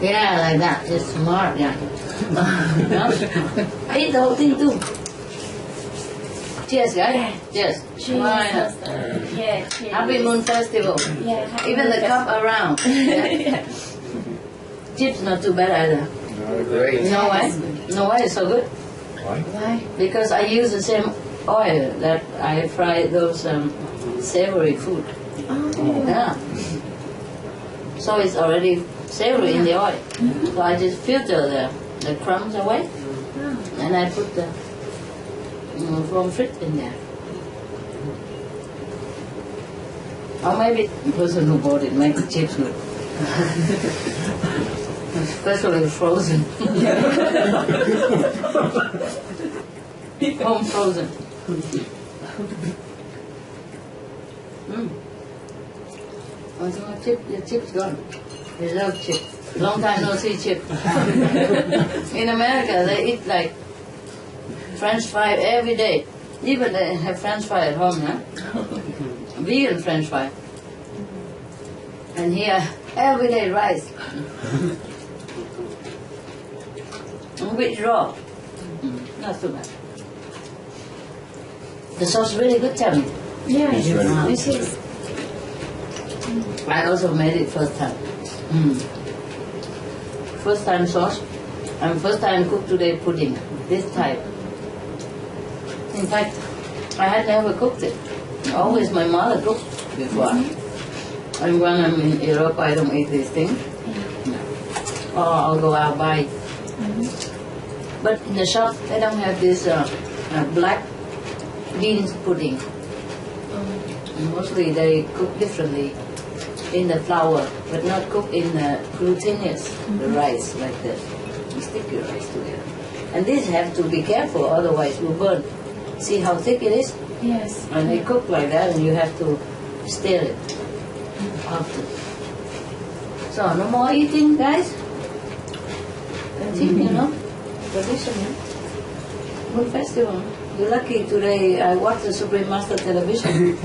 Yeah, like that. Just smart, yeah. I eat the whole thing too. Cheers, guys. Cheers. Why not? Yeah, cheers. Happy Moon Festival. Yeah, happy Even the Moon cup around. Yeah. Chips not too bad either. Great. No way? No way, it's so good. Why? Why? Because I use the same oil that I fry those savory food. Oh. Yeah. So it's already savory in the oil. So I just filter the crumbs away and I put the from frit in there. Or maybe the person who bought it makes the chips good. Especially frozen. Home frozen. What's my chip? Your chip's gone. I love chip. Long time no see chip. In America, they eat like French fry every day. Even they have French fry at home, huh? Vegan French fry. And here, every day rice. A bit raw. Not too bad. The sauce is really good, tell me. Yeah, It's very good. this is. I also made it first time. First time sauce and first time cooked today pudding. This type. In fact, I had never cooked it. Always my mother cooked before. And when I'm in Europe, I don't eat these things. Or I'll go out buy. But in the shop, they don't have this black beans pudding. Mostly they cook differently in the flour, but not cook in the glutinous, the rice like this. You stick your rice together. And these have to be careful, otherwise it will burn. See how thick it is? Yes. And they cook like that, and you have to stir it after. So no more eating, guys. Continue, traditional. Moon Festival. You're lucky today. I watched the Supreme Master television.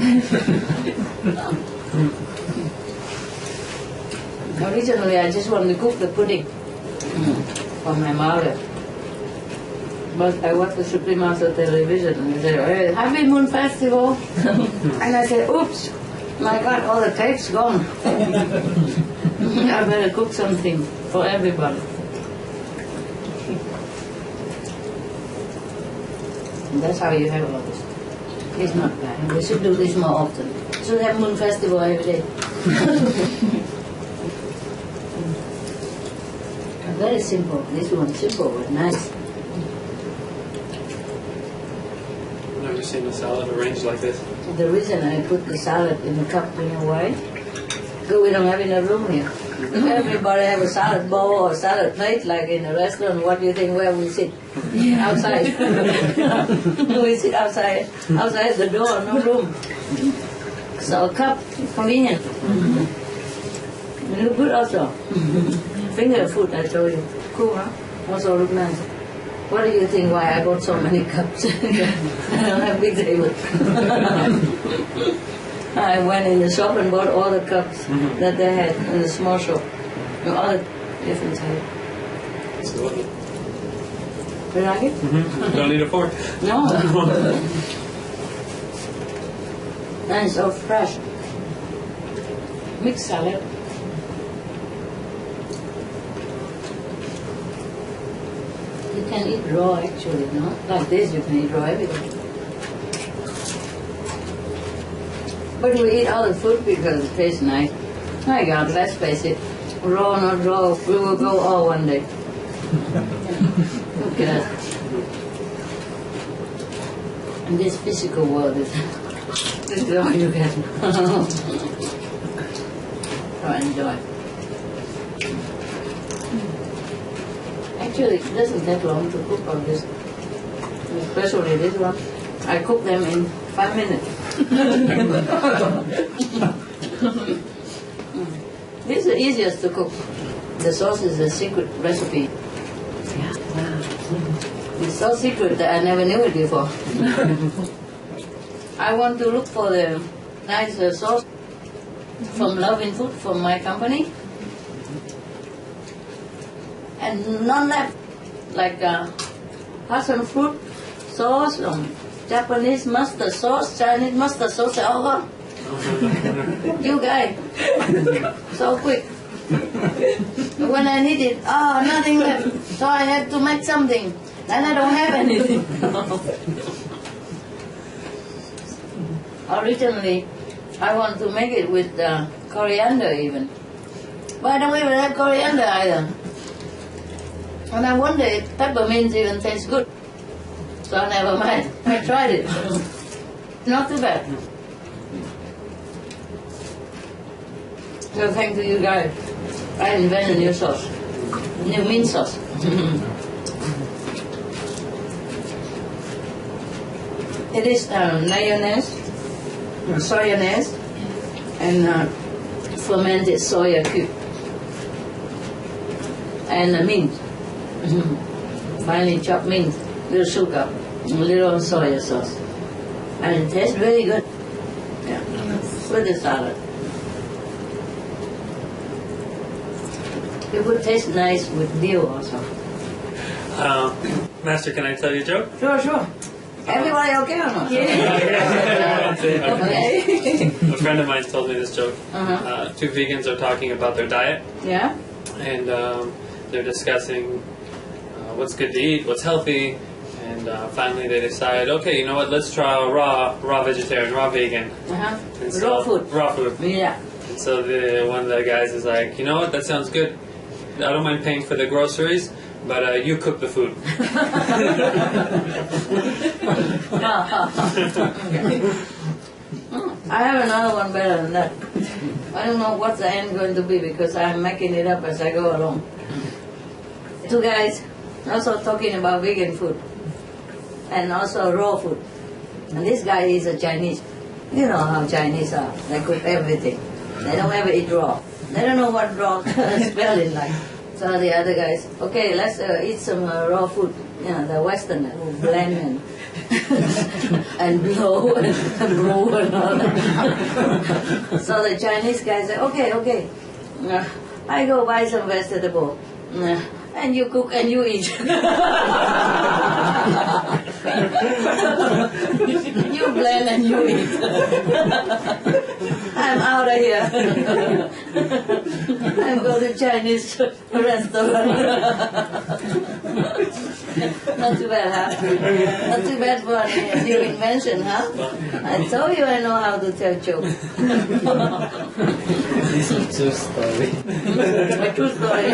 Originally, I just wanted to cook the pudding for my mother. But I watched the Supreme Master television and they said, "Hey, Happy Moon Festival." And I said, "Oops, my God, all the cake's gone." I better cook something for everybody. And that's how you have all this. It's not bad. We should do this more often. Should have Moon Festival every day. Very simple. This one simple but nice. I've never seen a salad arranged like this. The reason I put the salad in a cup, you know why? Because we don't have in a room here. If everybody have a salad bowl or salad plate like in a restaurant, what do you think where we sit? Outside. We sit outside the door, no room. So a cup, convenient. It look good also. Finger food, I told you. Cool, huh? Also look nice. What do you think why I bought so many cups? I don't have big table. I went in the shop and bought all the cups that they had in the small shop. All the different types. It's delicious. You like it? Don't need a fork. No. And it's so fresh. Mixed salad. You can eat raw actually, no? Like this you can eat raw everything. But we eat all the food because it tastes nice. My God, let's face it. Raw, not raw, we will go all one day. Look at that. In this physical world, this is all you get. So enjoy. Actually, it doesn't take long to cook all this. Especially this one. I cook them in 5 minutes. This is the easiest to cook. The sauce is a secret recipe. Yeah. Wow. It's so secret that I never knew it before. I want to look for the nice sauce from Love in Food from my company. And none left. Like passion fruit sauce, Japanese mustard sauce, Chinese mustard sauce, all gone. You guys, so quick. When I need it, nothing left. So I had to make something, and I don't have anything. Originally, I want to make it with coriander even. But I don't even have coriander either. And I wonder if peppermint even tastes good. So never mind. I tried it. Not too bad. So thanks to you guys. I invented a new sauce. New mint sauce. It is mayonnaise, soyonnaise, and fermented soya cube. And mint. Finely chopped mint, little sugar, little soya sauce. And it tastes very good. Yeah. With the salad. It would taste nice with dill also. Master, can I tell you a joke? Sure. Everybody okay or not? Yeah. Okay. A friend of mine told me this joke. Two vegans are talking about their diet. Yeah? And they're discussing what's good to eat, what's healthy, and finally they decide, okay, you know what, let's try a raw vegetarian, raw vegan. And so, Raw food. Raw food. Yeah. And so one of the guys is like, you know what, that sounds good. I don't mind paying for the groceries, but you cook the food. I have another one better than that. I don't know what's the end going to be because I'm making it up as I go along. Two guys also talking about vegan food and also raw food. And this guy is a Chinese. You know how Chinese are. They cook everything. They don't ever eat raw. They don't know what raw spelling like. So the other guys, okay, let's eat some raw food. You know, the Western who blend and blow and brew and all that. So the Chinese guy said, okay, I go buy some vegetable. And you cook and you eat. You blend and you eat. I'm out of here. I'm going to Chinese restaurant. Not too bad, huh? Not too bad for a new invention, huh? I told you I know how to tell jokes. This is true story. A true story.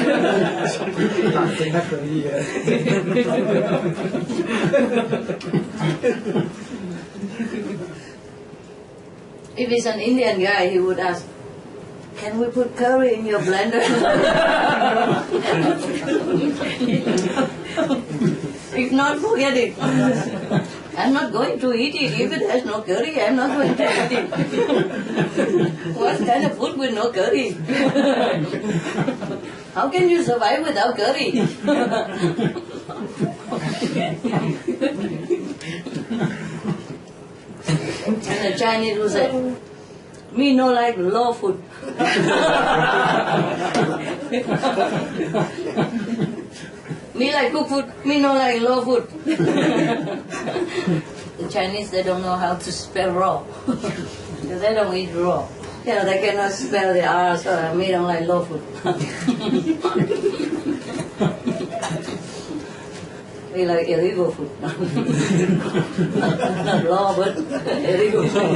If it's an Indian guy, he would ask, can we put curry in your blender? If not, forget it. I'm not going to eat it. If it has no curry, I'm not going to eat it. What kind of food with no curry? How can you survive without curry? And the Chinese will say, me no like raw food. Me like cook food, me no like raw food. The Chinese, they don't know how to spell raw. Because they don't eat raw. You know, they cannot spell the R, so me don't like raw food. We like illegal food. Not law, but illegal food.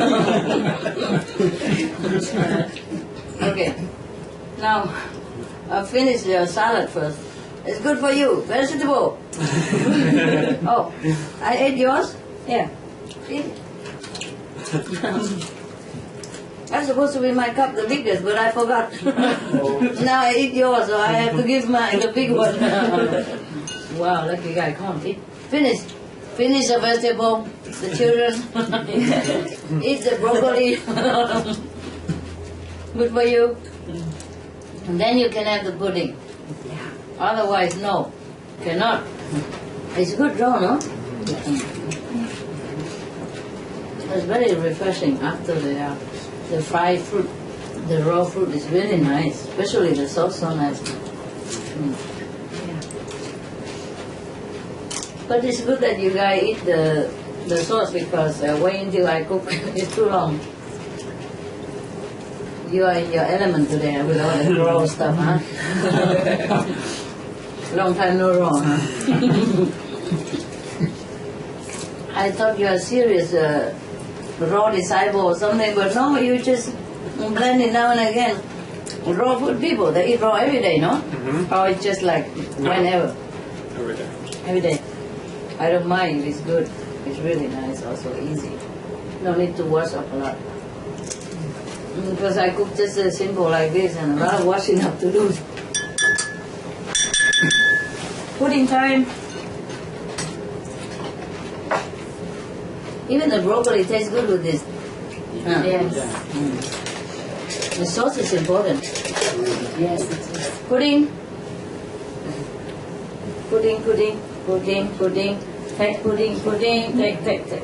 Okay. Now, finish your salad first. It's good for you. Vegetable. Oh, I ate yours? Yeah. Eat it. That's supposed to be my cup, the biggest, but I forgot. Now I eat yours, so I have to give the big one. Wow, lucky guy, come on, eat. Finish. Finish the vegetable, the children. Eat the broccoli. Good for you. And then you can have the pudding. Otherwise, no. Cannot. It's good raw, no? It's very refreshing after the fried fruit. The raw fruit is really nice, especially the sauce so nice. But it's good that you guys eat the sauce because wait until I cook, it's too long. You are in your element today with all the raw stuff, huh? Long time no raw, huh? I thought you are serious raw disciple or something, but no, you just blend it now and again. Raw food people, they eat raw every day, no? Mm-hmm. Or it's just like whenever? Every day. Every day. I don't mind, it's good. It's really nice, also easy. No need to wash up a lot. Because I cook just simple like this and a lot of washing up to do. Pudding time. Even the broccoli tastes good with this. Yes. The sauce is important. Yes, it is. Pudding. Pudding. Take pudding. Take.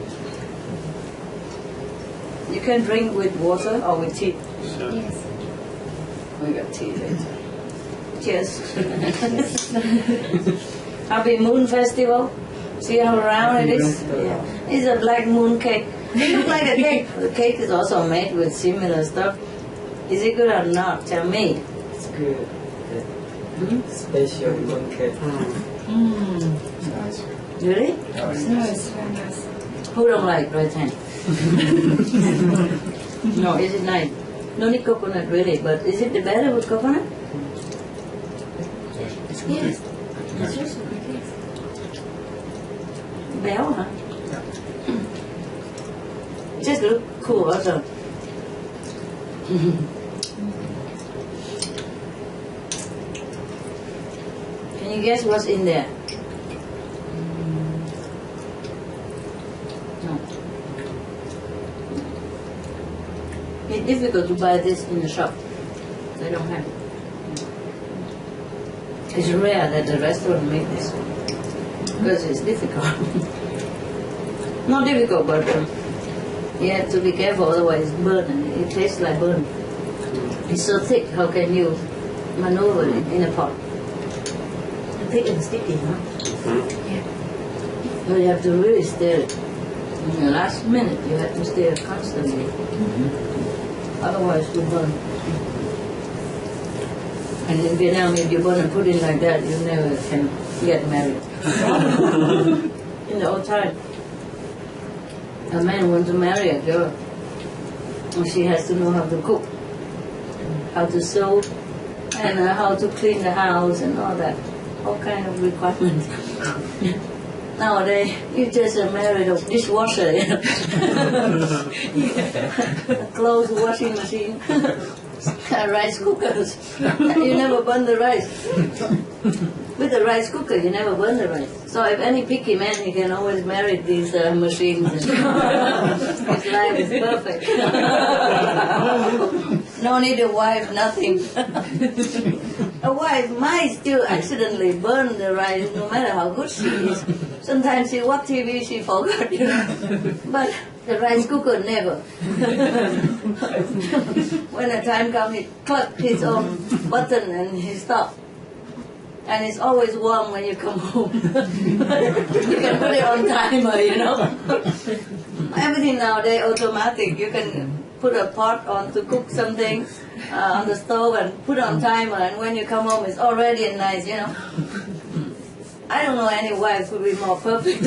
You can drink with water or with tea. Sure. Yes. We got tea later. Cheers. Happy Moon Festival. See how round it is? Yeah. It's a black moon cake. It looks like a cake. The cake is also made with similar stuff. Is it good or not? Tell me. It's good. Special moon cake. Really? No, it's very nice. Who don't like right hand? No, is it nice? No need coconut really, but is it better with coconut? Yes. It's also good, yes. Béo hả? Just look cool also. Can you guess what's in there? No. It's difficult to buy this in the shop. They don't have it. It's rare that the restaurant make this because it's difficult. Not difficult, but you have to be careful, otherwise it's burn and it tastes like burn. It's so thick, how can you maneuver it in a pot? Thick and sticky, huh? Yeah. So you have to really stir it. In the last minute, you have to stir it constantly. Otherwise, it will burn. And in Vietnam, if you burn a pudding like that, you never can get married. In the old time, a man wants to marry a girl, and she has to know how to cook, how to sew, and how to clean the house and all that. All kind of requirements. Nowadays, you just married a dishwasher, you know? A clothes washing machine, rice cookers. You never burn the rice. With the rice cooker, you never burn the rice. So if any picky man, he can always marry these machines. His life is perfect. No need a wife, nothing. A wife might still accidentally burn the rice, no matter how good she is. Sometimes she watch TV, she forgot, you know. But the rice cooker never. When the time comes, he click his own button and he stops. And it's always warm when you come home. You can put it on timer, you know. Everything nowadays automatic. You can put a pot on to cook something on the stove and put it on timer, and when you come home it's already nice, you know. I don't know any wife who would be more perfect.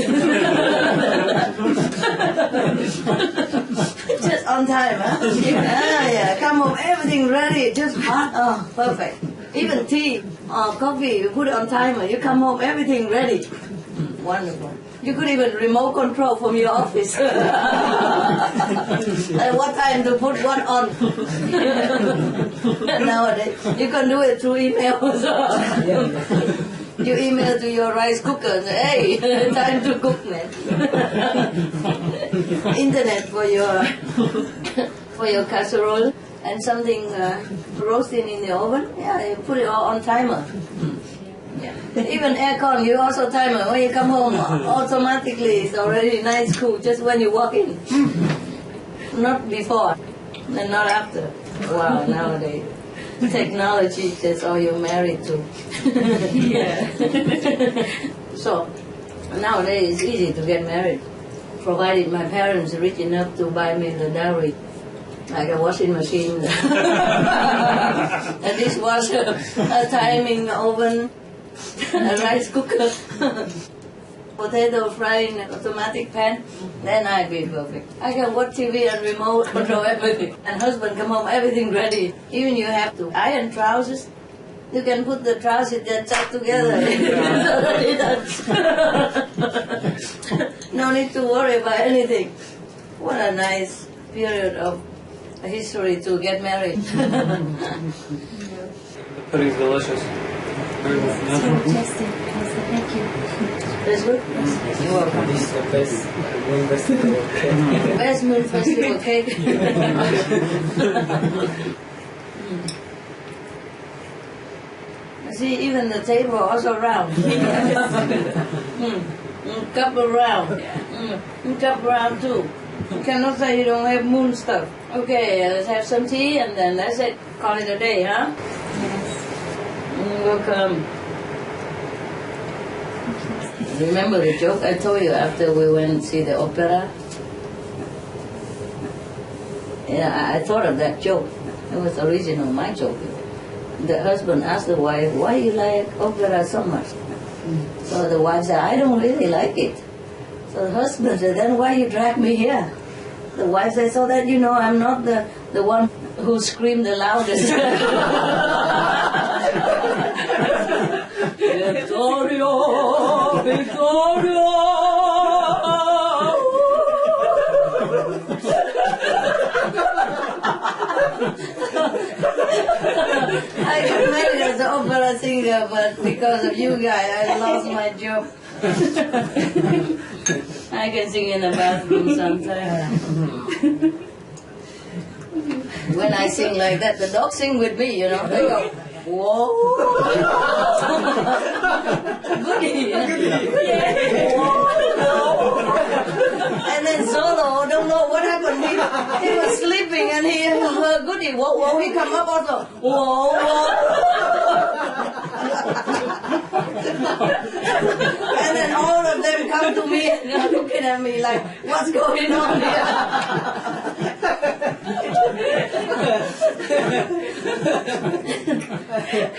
Just on time, huh? Yeah, come home, everything ready, just hot, perfect. Even tea or coffee, you put it on timer, you come home, everything ready. Wonderful. You could even remote control from your office. At what time to put what on. Nowadays, you can do it through email. You email to your rice cooker and say, hey, time to cook, man. Internet for your casserole and something roasting in the oven. Yeah, you put it all on timer. Yeah. Even aircon, you also timer. When you come home, automatically it's already nice cool just when you walk in. Not before and not after. Wow, nowadays. Technology, that's all you're married to. Yeah. So, nowadays it's easy to get married, provided my parents are rich enough to buy me the dowry, like a washing machine, a dishwasher, a timing oven, a rice cooker, potato frying automatic pan, then I'd be perfect. I can watch TV and remote control everything. And husband come home, everything ready. Even you have to iron trousers, you can put the trousers that tucked together. No need to worry about anything. What a nice period of history to get married. The pudding's delicious. Fantastic. Thank you. That's good? You're welcome. This is the best Moon Festival cake. Best Moon Festival cake. See, even the table also round. Cup round. Cup round too. You cannot say you don't have moon stuff. Okay, let's have some tea and then that's it. Call it a day, huh? Yes. Welcome. Remember the joke I told you after we went to see the opera? Yeah, I thought of that joke. It was original, my joke. The husband asked the wife, why you like opera so much? So the wife said, I don't really like it. So the husband said, then why you drag me here? The wife said, so that you know I'm not the one who screamed the loudest. Victoria, Victoria. I got married as an opera singer, but because of you guys, I lost my job. I can sing in the bathroom sometimes. When I sing like that, the dogs sing with me, you know. They go, whoa. Goody. Yeah. Whoa. And then Solo, don't know what happened. He was sleeping and he heard Goody, whoa, whoa. He come up also, whoa, whoa. And then all of them come to me and they're looking at me like, what's going on here?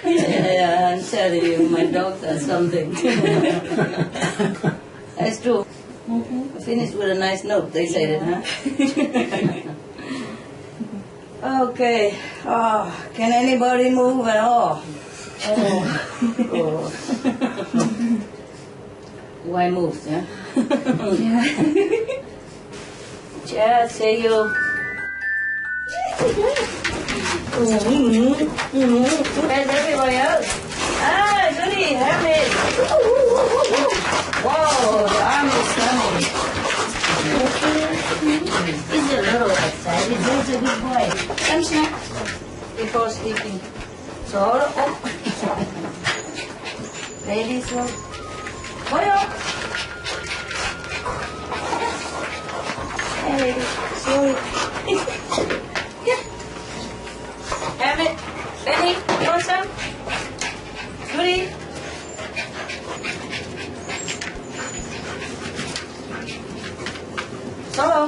Yeah, I'm telling you, my dog does something. That's true. Finish with a nice note, they say that, huh? Okay. Oh, can anybody move at all? Oh. Why move, yeah? Yeah, say you. Where's everybody else? Ah, goody, have it. Whoa, the arm is stunning. He's a little excited. He's a good boy. Come snack before sleeping. So, ladies, so. Boy, hey, lady, sorry. Yeah. Have it. Benny, you want some? Goody. Solo.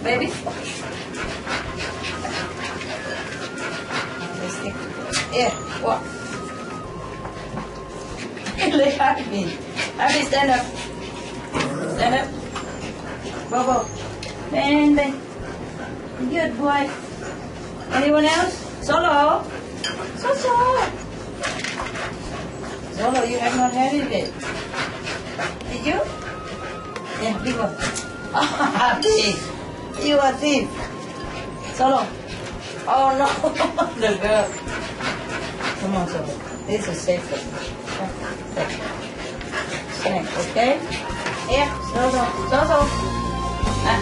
Baby. Yeah, what? Look at me. Abby, stand up. Stand up. Bobo. Bend, bend. Good boy. Anyone else? Solo. Solo. Solo, you have not had it yet. Did you? Yeah, big one. Ah, thief. You are thief. Solo. Oh no, the girl. Come on, Solo. This is safe for you. Snake, okay? Here, Solo. Solo. Ah.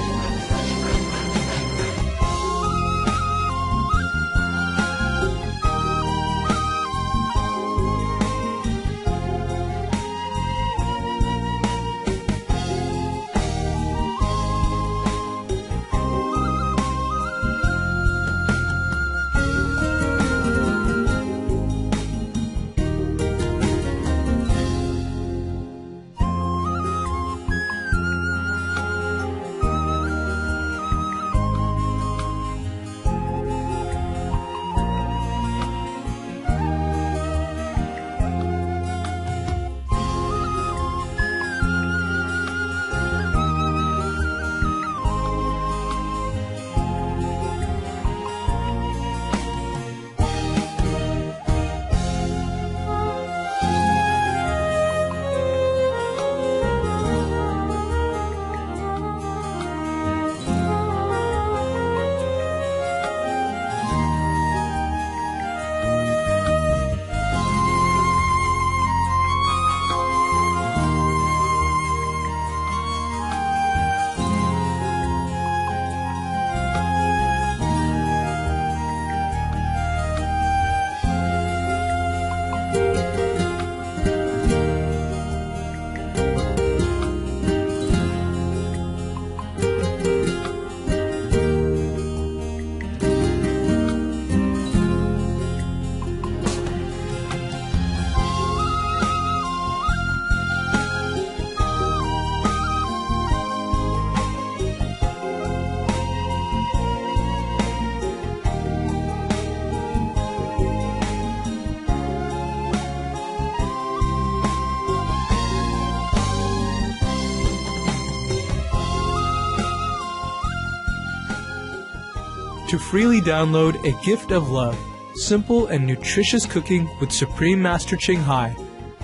To freely download A Gift of Love, simple and nutritious cooking with Supreme Master Ching Hai,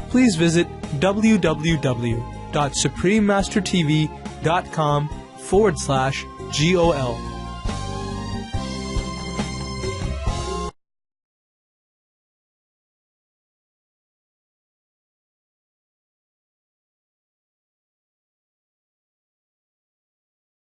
please visit www.suprememastertv.com/GOL.